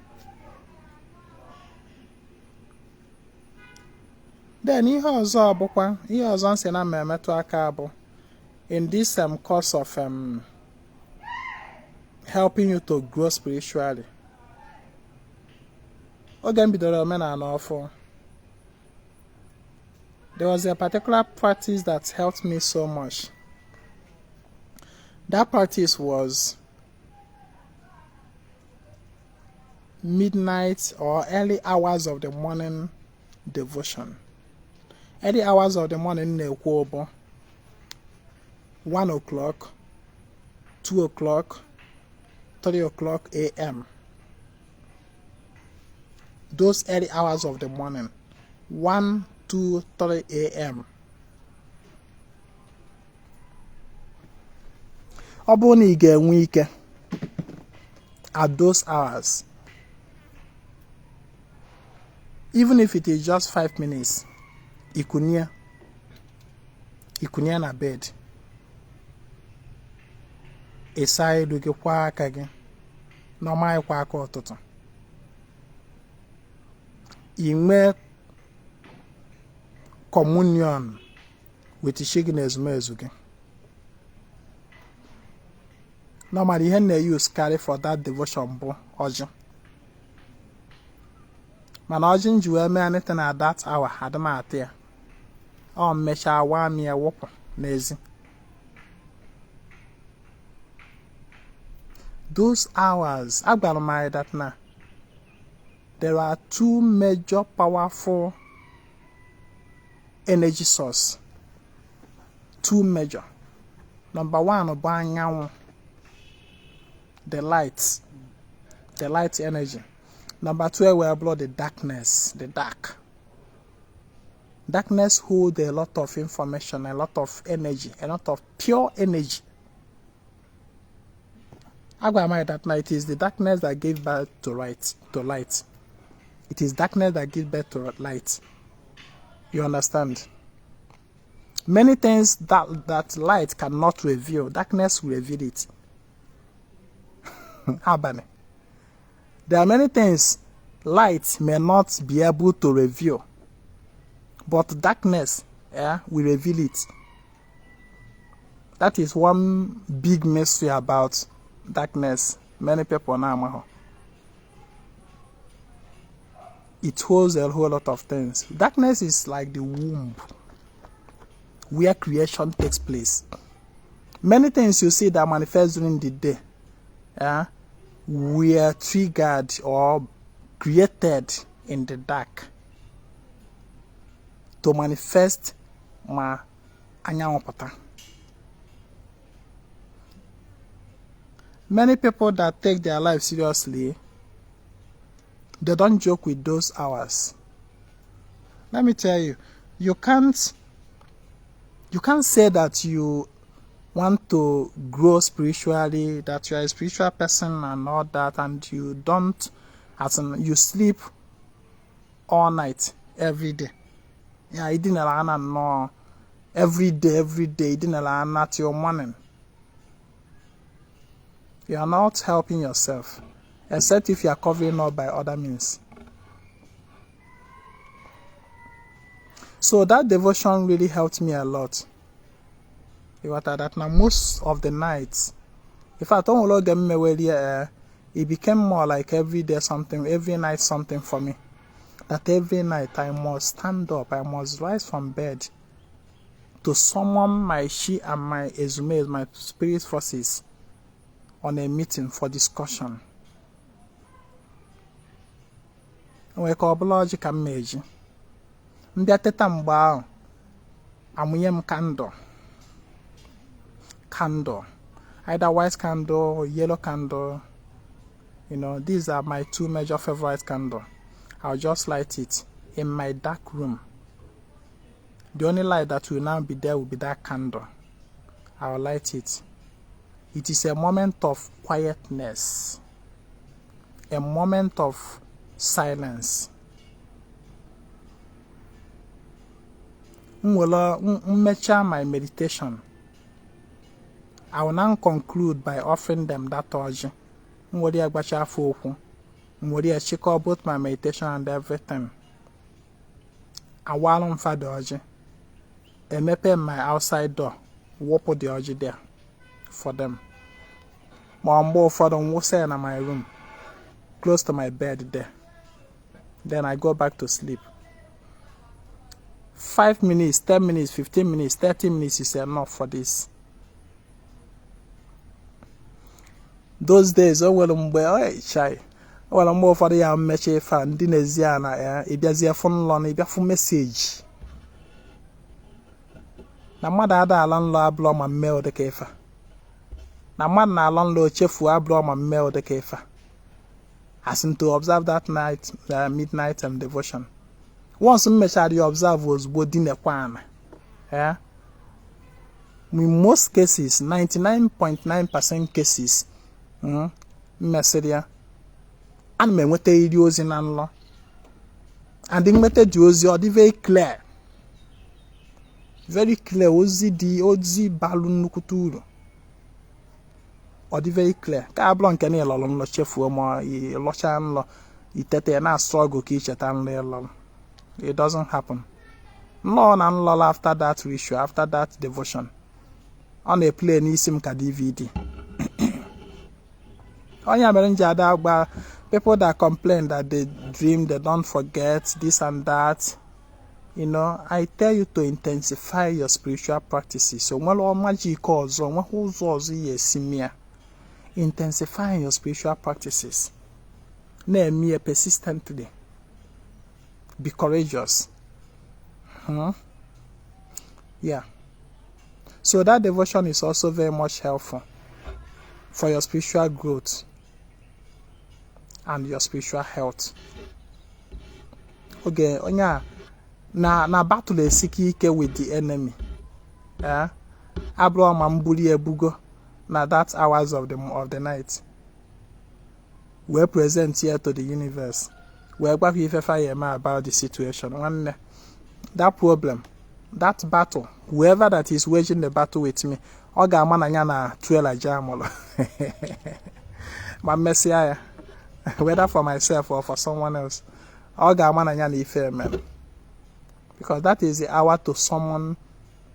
Then ihe ọzọ nsị na mmemetụ aka bụ in this course of helping you to grow spiritually. Oge m bidoro omenala ọfụ, there was a particular practice that helped me so much. That practice was midnight or early hours of the morning devotion. Early hours of the morning na-ekwu bụ 1 o'clock, 2 o'clock, 3 o'clock a.m. Those early hours of the morning, 1, 2, 3 a.m. Ọ bụrụ na ị ga-enwe ike at those hours, even if it is just 5 minutes, ikunie na bed, ịsa elu gị kwa aka gị n'ọma ịkwa aka ụtụtụ, inwe communion with shiggy na ezumezu gị. Normally ihe na use carry for that devotion bụ ọjị. Mana ọjị nji wee mee anything at that hour adịm atị ya. Ọ mmechaa waa m ya wụpụ n'ezi. Those hours, agwara m anyị that na there are two major powerful energy source. Two major. Number one bụ anyanwụ, the light energy. Number two we blow the darkness, the dark. Darkness hold a lot of information, a lot of energy, a lot of pure energy. Agwamai that night is the darkness that gave birth to light. It is darkness that gives birth to light. You understand? Many things that light cannot reveal, darkness will reveal it. There are many things light may not be able to reveal, but darkness will reveal it. That is one big mystery about darkness. Many people know. It holds a whole lot of things. Darkness is like the womb where creation takes place. Many things you see that manifest during the day were triggered or created in the dark to manifest ma anyanwụ pụta. Many people that take their life seriously, they don't joke with those hours. Let me tell you, you can't say that you want to grow spiritually, that you are a spiritual person and all that, and you don't, as in you sleep all night, every day. Yeah, you didn't know every day, you didn't know till morning. You are not helping yourself, except if you are covering up by other means. So that devotion really helped me a lot. That now most of the nights, in fact, it became more like every day something, every night something for me. That every night I must stand up, I must rise from bed to summon my Shi and my Ezume, my spirit forces, on a meeting for discussion. We call biological meji. Mbia teta mba amuyem candle, either white candle or yellow candle. You know, these are my two major favorite candles. I'll just light it in my dark room. The only light that will now be there will be that candle. I'll light it. It is a moment of quietness, a moment of silence. My meditation, I will now conclude by offering them that orji. I check out both my meditation and everything. I while on for the orji, I mepe my outside door, walk the orji there for them. More for them will say in my room, close to my bed there. Then I go back to sleep. 5 minutes, 10 minutes, 15 minutes, 30 minutes is enough for this. Those days, oh well, shy. Well, I'm more for the young meche fan, Dineziana, it does your phone long, it got message. Na mother had a landlord blow my mail the kefa. Na man na landlord chef who blow my mail the kefa. As in to observe that night, midnight devotion. Once you observe was within a kwana. Yeah. In most cases, 99.9% cases, Messeria, and me wete idios in anlo. And the method was very clear. Very clear, ozi balloon nukuturu. Or the very clear. Cablon can a long lo chef womo, lochan lo, itete na struggle kitchen and lelon. It doesn't happen. No na nlọla after that ritual, after that devotion. On a play n'isim ka DVD. Onye mere nji ada agba people that complain that they dream, they don't forget this and that. You know, I tell you to intensify your spiritual practices. So when magic ozo, when who's ozo yesimia, intensify your spiritual practices. Name me persistently. Be courageous. Yeah. So that devotion is also very much helpful for your spiritual growth and your spiritual health. Okay, onya na battle esiki ike with the enemy. Abro mambuli ebugo na that hours of the night. We're present here to the universe. We're going to fire about the situation. One that problem, that battle, whoever that is waging the battle with me, oga mananya na trailer jamolo. My messiah, whether for myself or for someone else, oga mananya na ife man. Because that is the hour to summon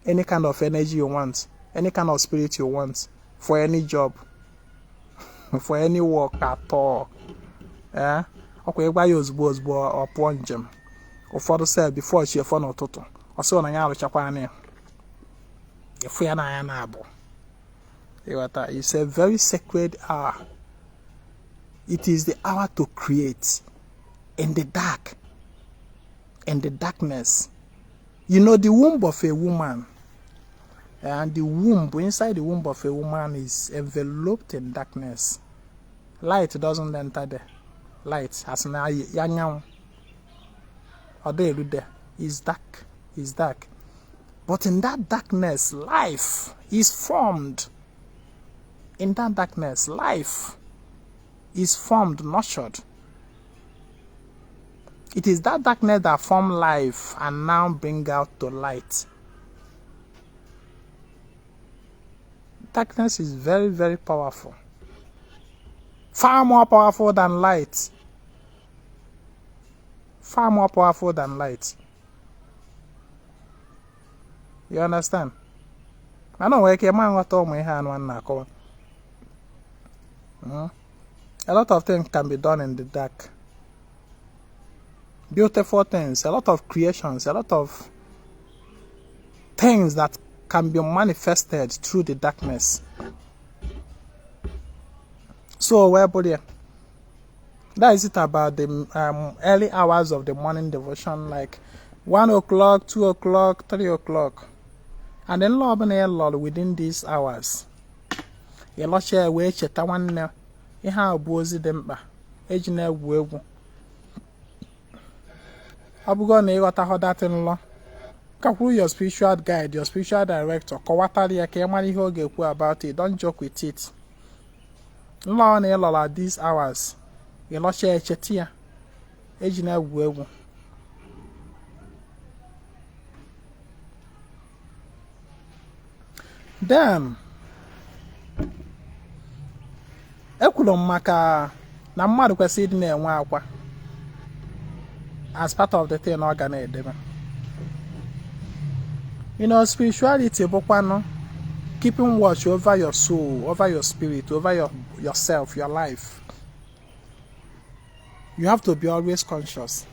any kind of energy you want, any kind of spirit you want, for any job, for any work at all. Okay, why you was or ponjem? Or for the sale before she phone or toto. Or so on a yard chapane. If we are an abo. It's a very sacred hour. It is the hour to create in the dark, in the darkness. You know, the womb of a woman, and the womb, inside the womb of a woman is enveloped in darkness. Light doesn't enter there. Light as now young or there is dark, is dark. But in that darkness, life is formed. In that darkness, life is formed, nurtured. It is that darkness that form life and now bring out to light. Darkness is very, very powerful. Far more powerful than light. Far more powerful than light. You understand? I know where came out all my hand one now. A lot of things can be done in the dark. Beautiful things, a lot of creations, a lot of things that can be manifested through the darkness. So, well, buddy, that is it about the early hours of the morning devotion, like 1 o'clock, 2 o'clock, 3 o'clock. And then Lord within these hours. You lost your way, Chetawan, you have bozy demba, Ejina Webu. Abugo na ịghọta how that in law. Kakwuru your spiritual guide, your spiritual director, kọwatara ya ka ị mara ihe ọ ga-ekwu about it. Don't joke with it. Nlọ na ịlọla these hours. Ịlọcha echeti ya. Eji na-egwu egwu. Then, ekwuru m maka na mmadụ kwesịrị ịdị na-enwe akwa. As part of the thing organized. You know, spirituality, keeping watch over your soul, over your spirit, over yourself, your life. You have to be always conscious.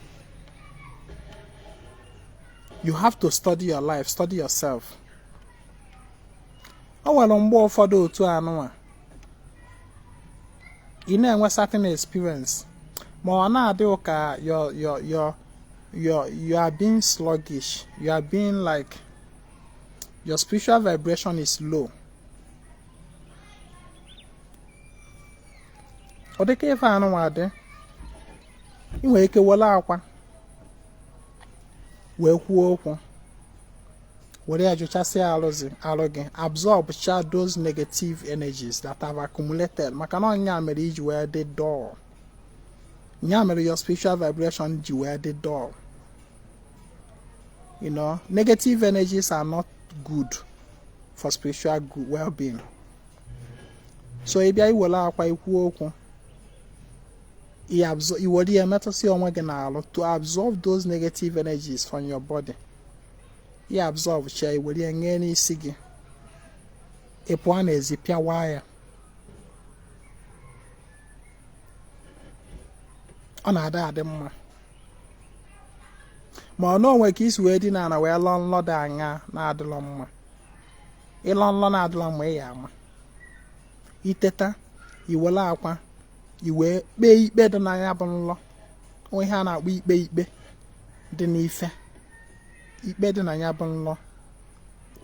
You have to study your life, study yourself. Oh, well, on board for those 2 hours. You know, a certain experience. More now, you are being sluggish. You are being like your spiritual vibration is low. Odeke ife anu wade. Inwe ike wala akwa. We kwuo okwu. Were ajuchasi alogi. Absorb those negative energies that have accumulated. Makana nya mere iji were the door. Nyamere your spiritual vibration ji were the door. You know, negative energies are not good for spiritual well-being. So if you will to absorb those negative energies from your body. ya absorb che were nye n'isi gị ị pụọ n'ezi pịawa ya ọ na-ada adị mma ma ọ n'onwe ka isi wee dị na wee lọ nlọ dị anya na-adịlọ mma ịlọ nlọ na-adịlọ mma ị ya ama iteta iwele akwa iwee kpee ikpe dị na ya bụ nlọ onwe ha na-akpọ ikpe dị n'ife ikpe dị na ya bụ nlọ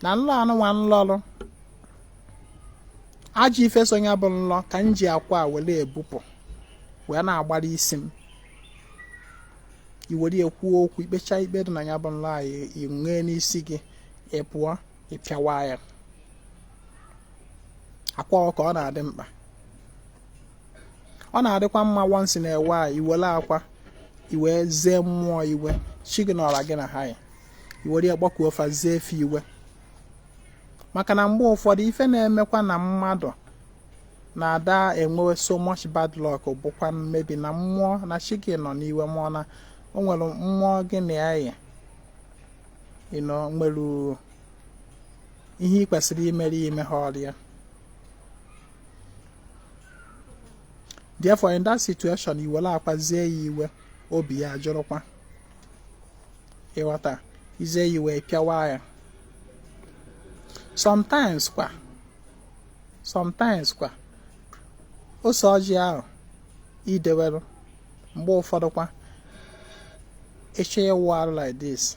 na nlọ anụnwa nlọrụ ajọ ife so ya bụ nlọ ka m ji akwa wele ebupụ wee na-agbara isi m iwere ekwu okwu ikpecha ikpe dị na ya bụ nlọ anyị nwee n'isi gị ị pụọ ịpịawa ya akwa ka ọ na-adị mkpa ọ na-adịkwa mma once na ewe a iwere akwa iwe zee mmụọ iwe chi gị nọra gị na ha ya iwere gbakwuo fa zee efe iwe maka na mgbe ụfọdụ ife na-emekwa na mmadụ na-ada enwewe so much bad luck bụkwa mmebi na mmụọ na chi gị nọ n'iwe mmụọ na o nwere mmụọ gị na ya nwere ihe ị kwesịrị ime ha ọrịa. Therefore, in that situation, you will akwazie iwe obi ya ajụrụkwa ịghọta ize iwe pịawa ya sometimes kwa ose ọjị ahụ idewere mgbe ụfọdụ kwa eche ịwụ arụ like this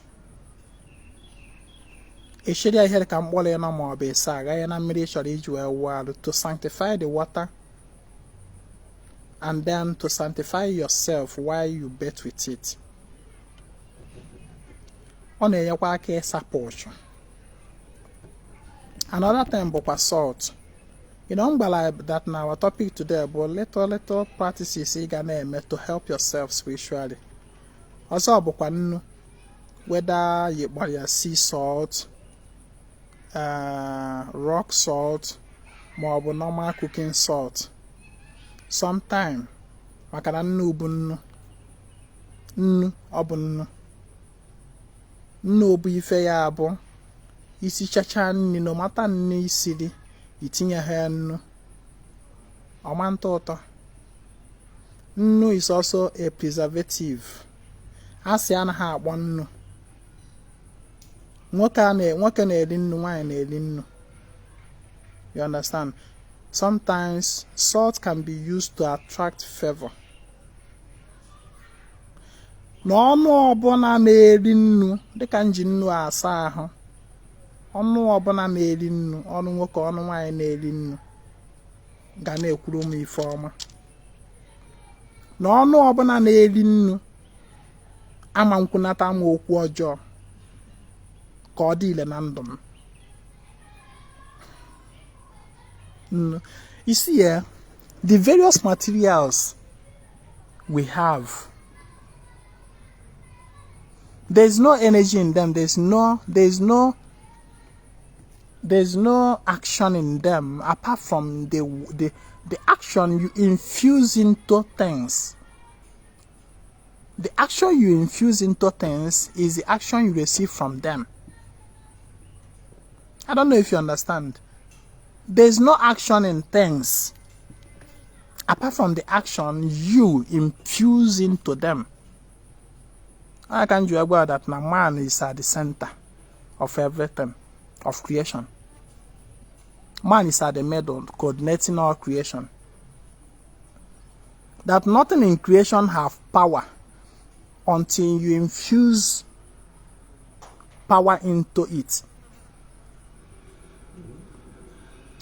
echere ya ihe ka mkpọrọ ya na ma ọ bụ ịsa agaghị na mmiri chọrọ iji wee wụ arụ to sanctify the water and then to sanctify yourself while you bet with it. Ọ na-enyekwa aka ịsapụ ọchụ. Another thing bụkwa salt. Mgbala that na our topic today bụ little practices ị ga na-eme to help yourself spiritually. Ọzọ bụkwa nnu, whether you gbara ya sea salt, rock salt, ma ọ bụ normal cooking salt. Sometime maka na nnu bụ nnu ọ bụ nnu bụ ife ya abụ isi chacha nni no mata nnu isiri itinye ha nnu ọma ntọ ụtọ. Nnu is also a preservative. Asị anaghị akpọ nnu nwoke na-eri nnu nwaanyị na-eri nnu. You understand? Sometimes salt can be used to attract favor. N'ọnụ ọbụla na-eri nnu dịka nji nnu asa ahụ ọnụ ọbụla na-eri nnu ọnụ nwoke ọnụ nwaanyị na-eri nnu ga na-ekwuru m ife ọma. N'ọnụ ọbụla na-eri nnu ama nkwunata m okwu ọjọọ ka ọ dị ile na ndụ m. You see here, the various materials we have, there's no energy in them, there's no action in them apart from the action you infuse into things. The action you infuse into things is the action you receive from them. I don't know if you understand. There's no action in things apart from the action you infuse into them. I can you agree that now man is at the center of everything, of creation. Man is at the middle, coordinating all creation. That nothing in creation have power until you infuse power into it.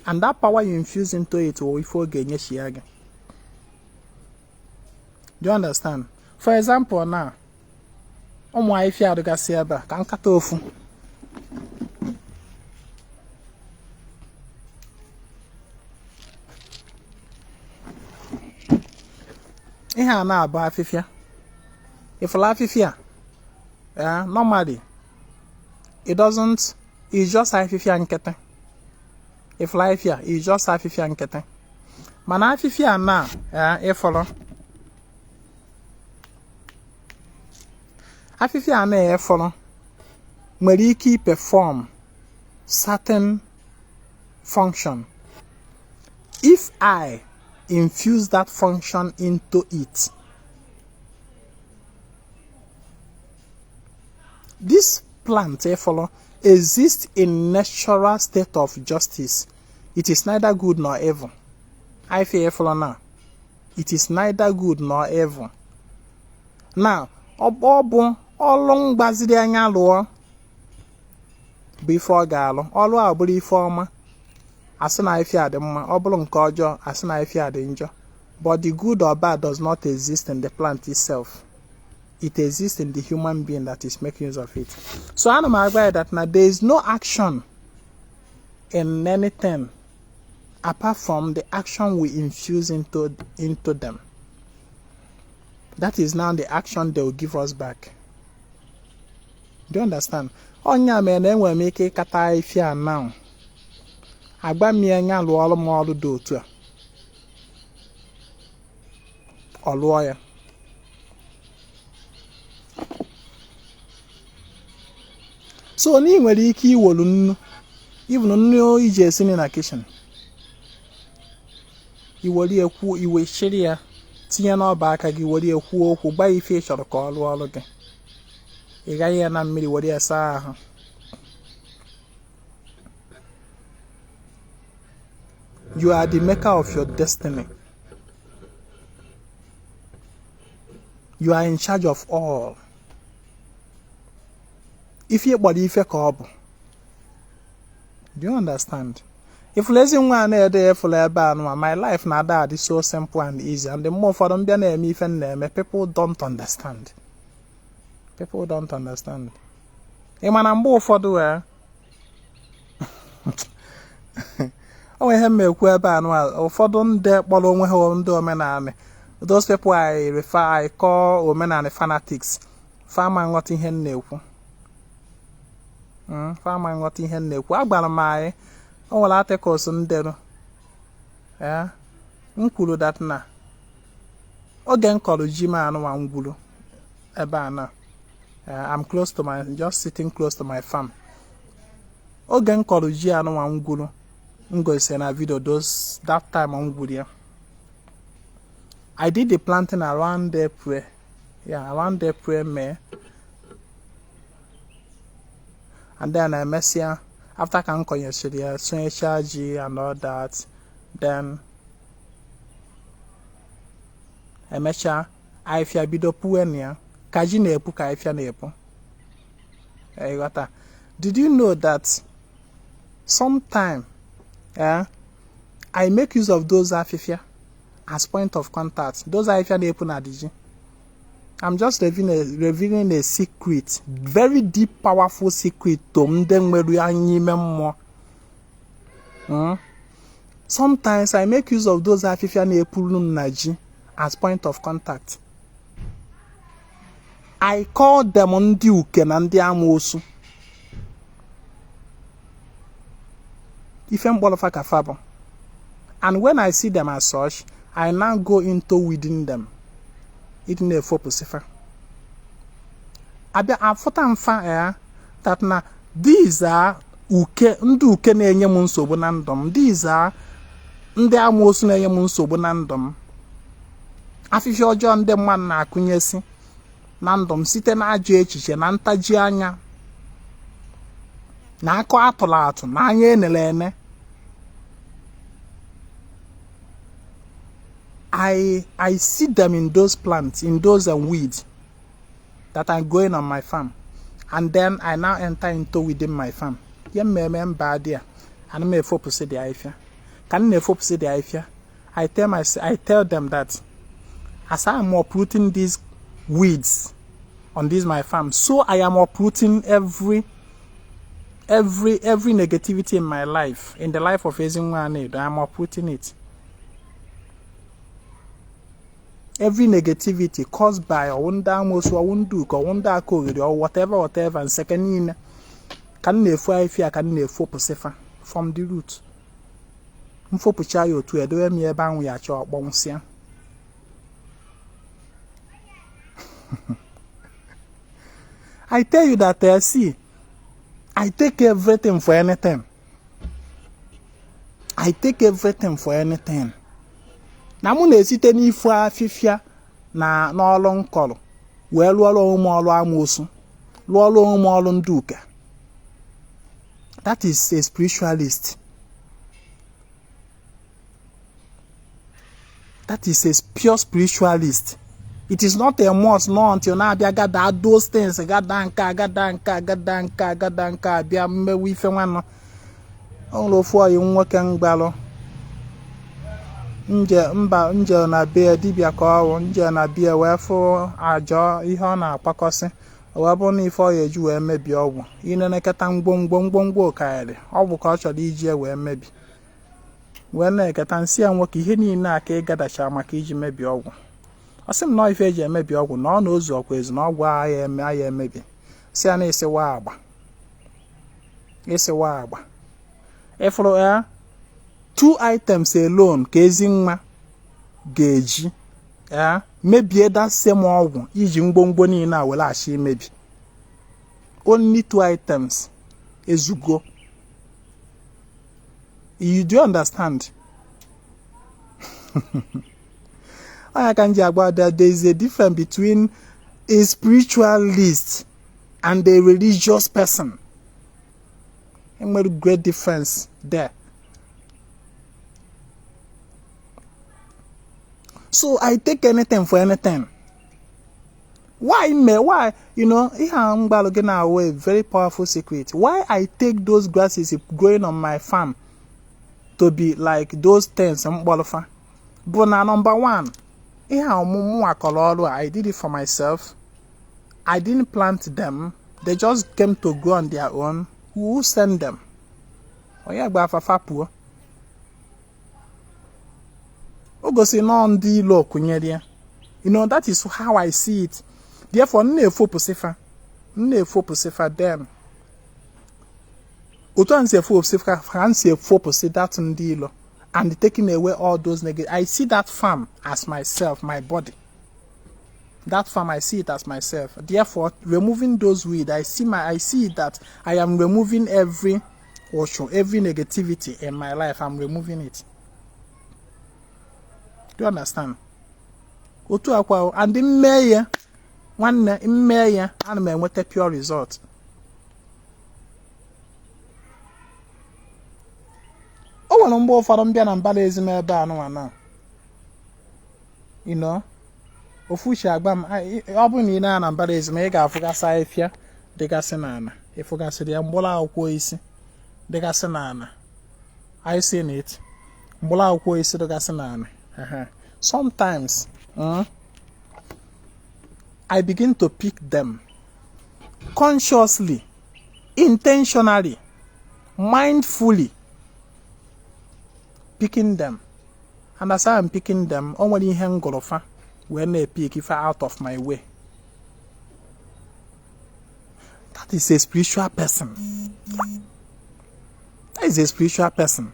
And that power you infuse into it will before genye shiaga. Do you understand? For example, now, ụmụ anyị fi adịgasị ebe a ka nkata ofu. Ihe a na-abụ afịfịa. Ifụla afịfịa, normally, it's just afịfịa nkịtị. If life here is just afịfịa nkịtị. Mana afịfịa na ịfọrọ. Afịfịa na ịfọrọ. nwere ike perform certain function. If I infuse that function into it, this plant follow exists in natural state of justice. It is neither good nor evil. I fear follow now. It is neither good nor evil. Now, ọbụ ọlụ mgbaziri anya lụọ bụ ife ọ ga-alụ. Ọlụ a bụrụ ife ọma, asị na ife adị mma. Ọ bụrụ nke ọjọọ, asị na ife adị njọ. But the good or bad does not exist in the plant itself. It exists in the human being that is making use of it. So I'm agree that now there is no action in anything apart from the action we infuse into them. That is now the action they will give us back. Do you understand? Onya me na enwe m ike kata ife a now. Agba mi anya lu olu mo olu do otu a. Oluo ya. So ni nwere ike iwolu nnu. Even nnu ije esi na kitchen. Iwoli ekwu iwe shiri ya. Tinye n'ọba aka gị were ekwu okwu gba ife ị chọrọ ka ọ lụọ ọrụ gị. Ị gaghị ya na mmiri were ya saa ahụ. You are the maker of your destiny. You are in charge of all. If you body ife ka ọ bụ. Do you understand? If Ezinwa Anaedo my life na that is so simple and easy, and the more for them people don't understand. People don't understand. Imanambo for the oh, I me those people I call women and fanatics. Farmer got in hen Farmer got in hen my oh, well, I take us on there. Yeah, Unkulu that na. Again, call Jima and Wangulu. Ebana. I'm close to just sitting close to my farm. Again, call Jia and Wangulu. Ngo is in a video, that time on Gudia. I did the planting around April. Yeah, around April, May. And then I mess here. After can call yesterday, charge and all that, then I make sure I feel bido puenia, kaji nepu ka ifia nepu. Did you know that sometime I make use of those afifia as point of contact? Those afifia nepu na diji. I'm just revealing a secret, very deep, powerful secret to Sometimes I make use of those afifia nepulun naji as point of contact. I call them ndi uke na ndi amosu. Ifem bolofa kafabo. And when I see them as such, I now go into within them. It ne for Pacific. Abia afotan fa that na these are uke ndu uke na enye mu nsogbu na ndom. These are ndị amosu na enye mu nsogbu na ndom. Afifia ọjọọ ndị mmadụ na-akụnyesi na ndom site na ajọ echiche na ntaji anya na akọ atụrụ atụ na anya enele ene. I see them in those plants, in those weeds that are going on my farm, and then I now enter into within my farm. And me focus the ifia. Can me focus the ifia? I tell them that as I am uprooting these weeds on this my farm, so I am uprooting every negativity in my life, in the life of Ezinwa Anaedo. I am uprooting it. Every negativity caused by a wonder almost or wunduk or wonder code or whatever, and second in can never if you can never Pacific from the root. Mfo puchayo to a do me ban we are chop bonsia. I tell you that see I take everything for anything. I take everything for anything. Na mụ na-esite n'ifu afịfịa na n'ọlụ nkọlụ wee lụọrọ ụmụ ọlụ amoosu, lụọrọ ụmụ ọlụ ndị ụka. That is a spiritualist. That is a pure spiritualist. It is not a must, no, until now, gather those things, gather bia mmewe ife nwanno. Onlo fo yi nwoke ngbalo. Nje na be dibia ka ọwụ, nje na bia wee fụ ajọ ihe ọ na-akpakọsị. Wee bụ na ife ọ ya eju wee mebi ọgwụ. Ineneketa ngwongwo karịrị. Ọgwụ ka ọ chọrọ iji wee mebi. Wee na-eketa nsị ya nwoke ihe niile aka ị gadacha maka iji mebi ọgwụ. Asị m na ife eji emebi ọgwụ na ọ na ozu ọkwa ezi na ọgwụ agha emebi. Si ya na isiwa agba. Isiwa agba. Ifuru ya 2 items alone ka Ezinwa ga-eji mebie that same ọgwụ iji ngwongwo niile a were ashi mebi. Only 2 items ezugo. You do understand? I can say about that there is a difference between a spiritualist and a religious person. And a great difference there. So I take anything for anything. Why? You know, I'm going away a very powerful secret. Why I take those grasses growing on my farm to be like those things I'm qualified. But now, number one, I did it for myself. I didn't plant them. They just came to grow on their own. Who sent them? Oh yeah, but you know, that is how I see it. Therefore, them. And taking away all those negative. I see that farm as myself, my body. That farm, I see it as myself. Therefore, removing those weeds, I see that I am removing every negativity in my life. I'm removing it. Do you understand? And in May, I'm with a pure result. Oh, I'm more for them and ballets in my banana. You know, Ofusha Bam, I open in and ballets mega for Gasaifia, the Gasenana. If we got the Ambola Oquis, the Gasenana. I seen it. Mbola Oquis, the Gasenana. Sometimes, I begin to pick them consciously, intentionally, mindfully. Picking them, and as I'm picking them, only hang golofa when they pick if I out of my way. That is a spiritual person. That is a spiritual person.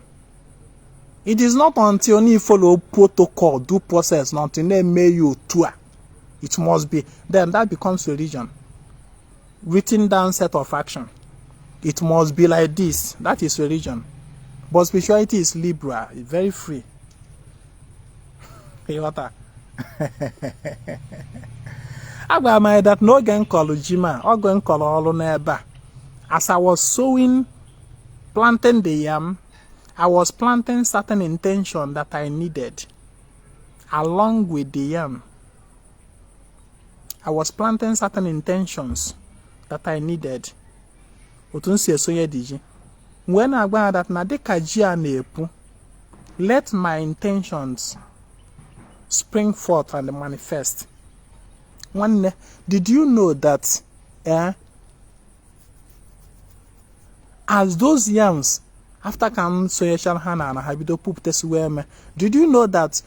It is not until you follow protocol, due process, not until they make you tour. It must be. Then that becomes religion. Written down set of action. It must be like this. That is religion. But spirituality is liberal, it's very free. Hey, what? I got that no gang call Jima or going call all on eba. As I was sowing, planting the yam, I was planting certain intention that I needed along with the yam. I was planting certain intentions that I needed. Otunsi soye diji. When I go that na Akajiọfọ Ezinwa, let my intentions spring forth and manifest. One, did you know that as those yams after come soyeshal hana and habido poop tesueme, did you know that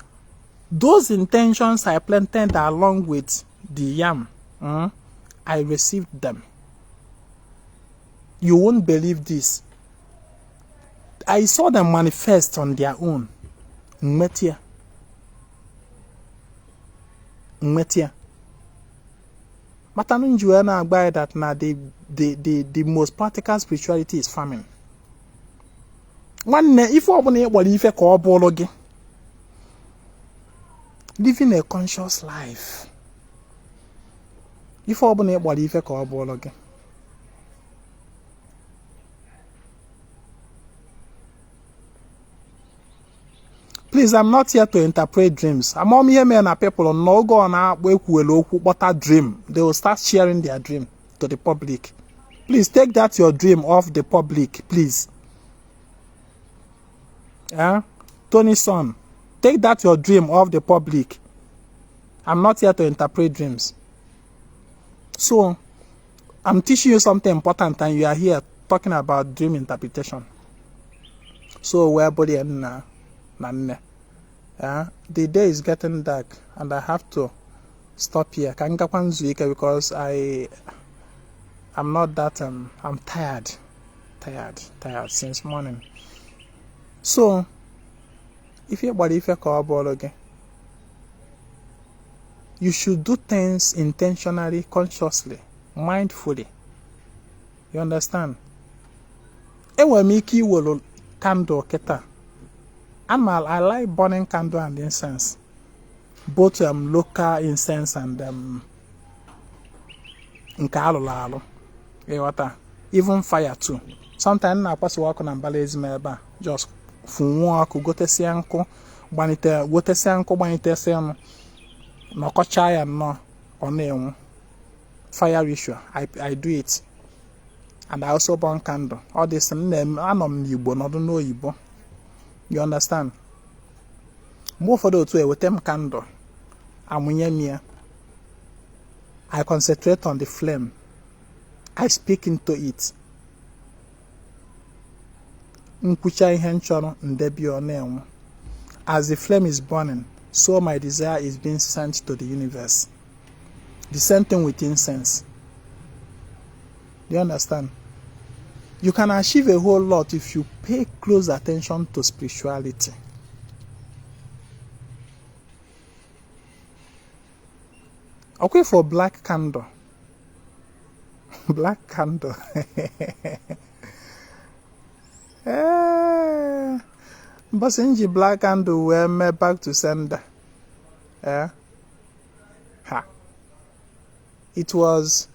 those intentions I planted along with the yam, I received them? You won't believe this. I saw them manifest on their own. Mmetia. Matanu njuwe na agbaye that na the most practical spirituality is farming. One if living a conscious life. If please, I'm not here to interpret dreams. I'm only here and people on no go on what a dream. They will start sharing their dream to the public. Please take that your dream off the public, please. Yeah, Tony's son, take that your dream off the public. I'm not here to interpret dreams. So, I'm teaching you something important, and you are here talking about dream interpretation. So, where body and the day is getting dark, and I have to stop here. Because I'm not that I'm tired since morning. So if you should do things intentionally, consciously, mindfully. You understand? Candle keta. I like burning candle and incense, both local incense and even fire too. Sometimes I pass walk on and just go to Sianco, Banita, go to Sianco, Banita Sian, no cochai and no on fire ritual. I do it, and I also burn candle. All this name I don't know Igbo. You understand? More for those two with them candle. I concentrate on the flame. I speak into it. As the flame is burning, so my desire is being sent to the universe. The same thing with incense. Do you understand? You can achieve a whole lot if you pay close attention to spirituality. Okay, for black candle. Black candle. But since black candle were made back to sender. It was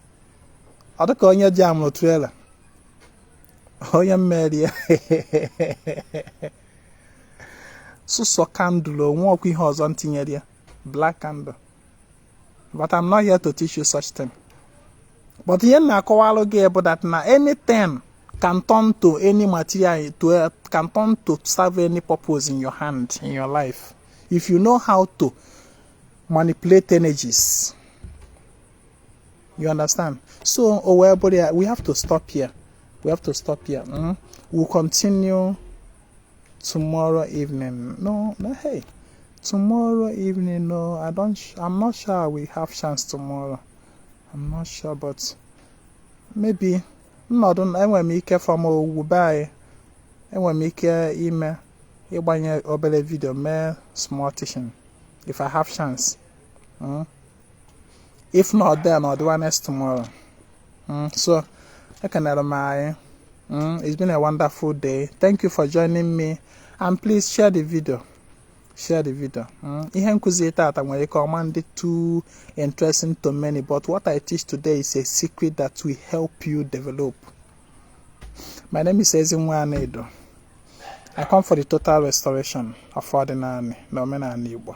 other conya jam no trailer. Oh, yeah, Mary. So candle, walk with horse on area. Black candle. But I'm not here to teach you such thing. But here na kowalo gebo that na anything can turn to any material, can turn to serve any purpose in your hand, in your life. If you know how to manipulate energies. You understand? So, we have to stop here. We have to stop here. We'll continue tomorrow evening. No, hey. Tomorrow evening, no, I'm not sure we have chance tomorrow. I'm not sure, but maybe I will make it from Ubai. I will make email. I will video, more small teaching. If I have chance. If not, then I'll do one next tomorrow. So I can admire. It's been a wonderful day. Thank you for joining me, and please share the video. Share the video. Too interesting to many, but what I teach today is a secret that will help you develop. My name is Ezinwa Anaedo. I come for the total restoration of ordinary, no men and Igbo.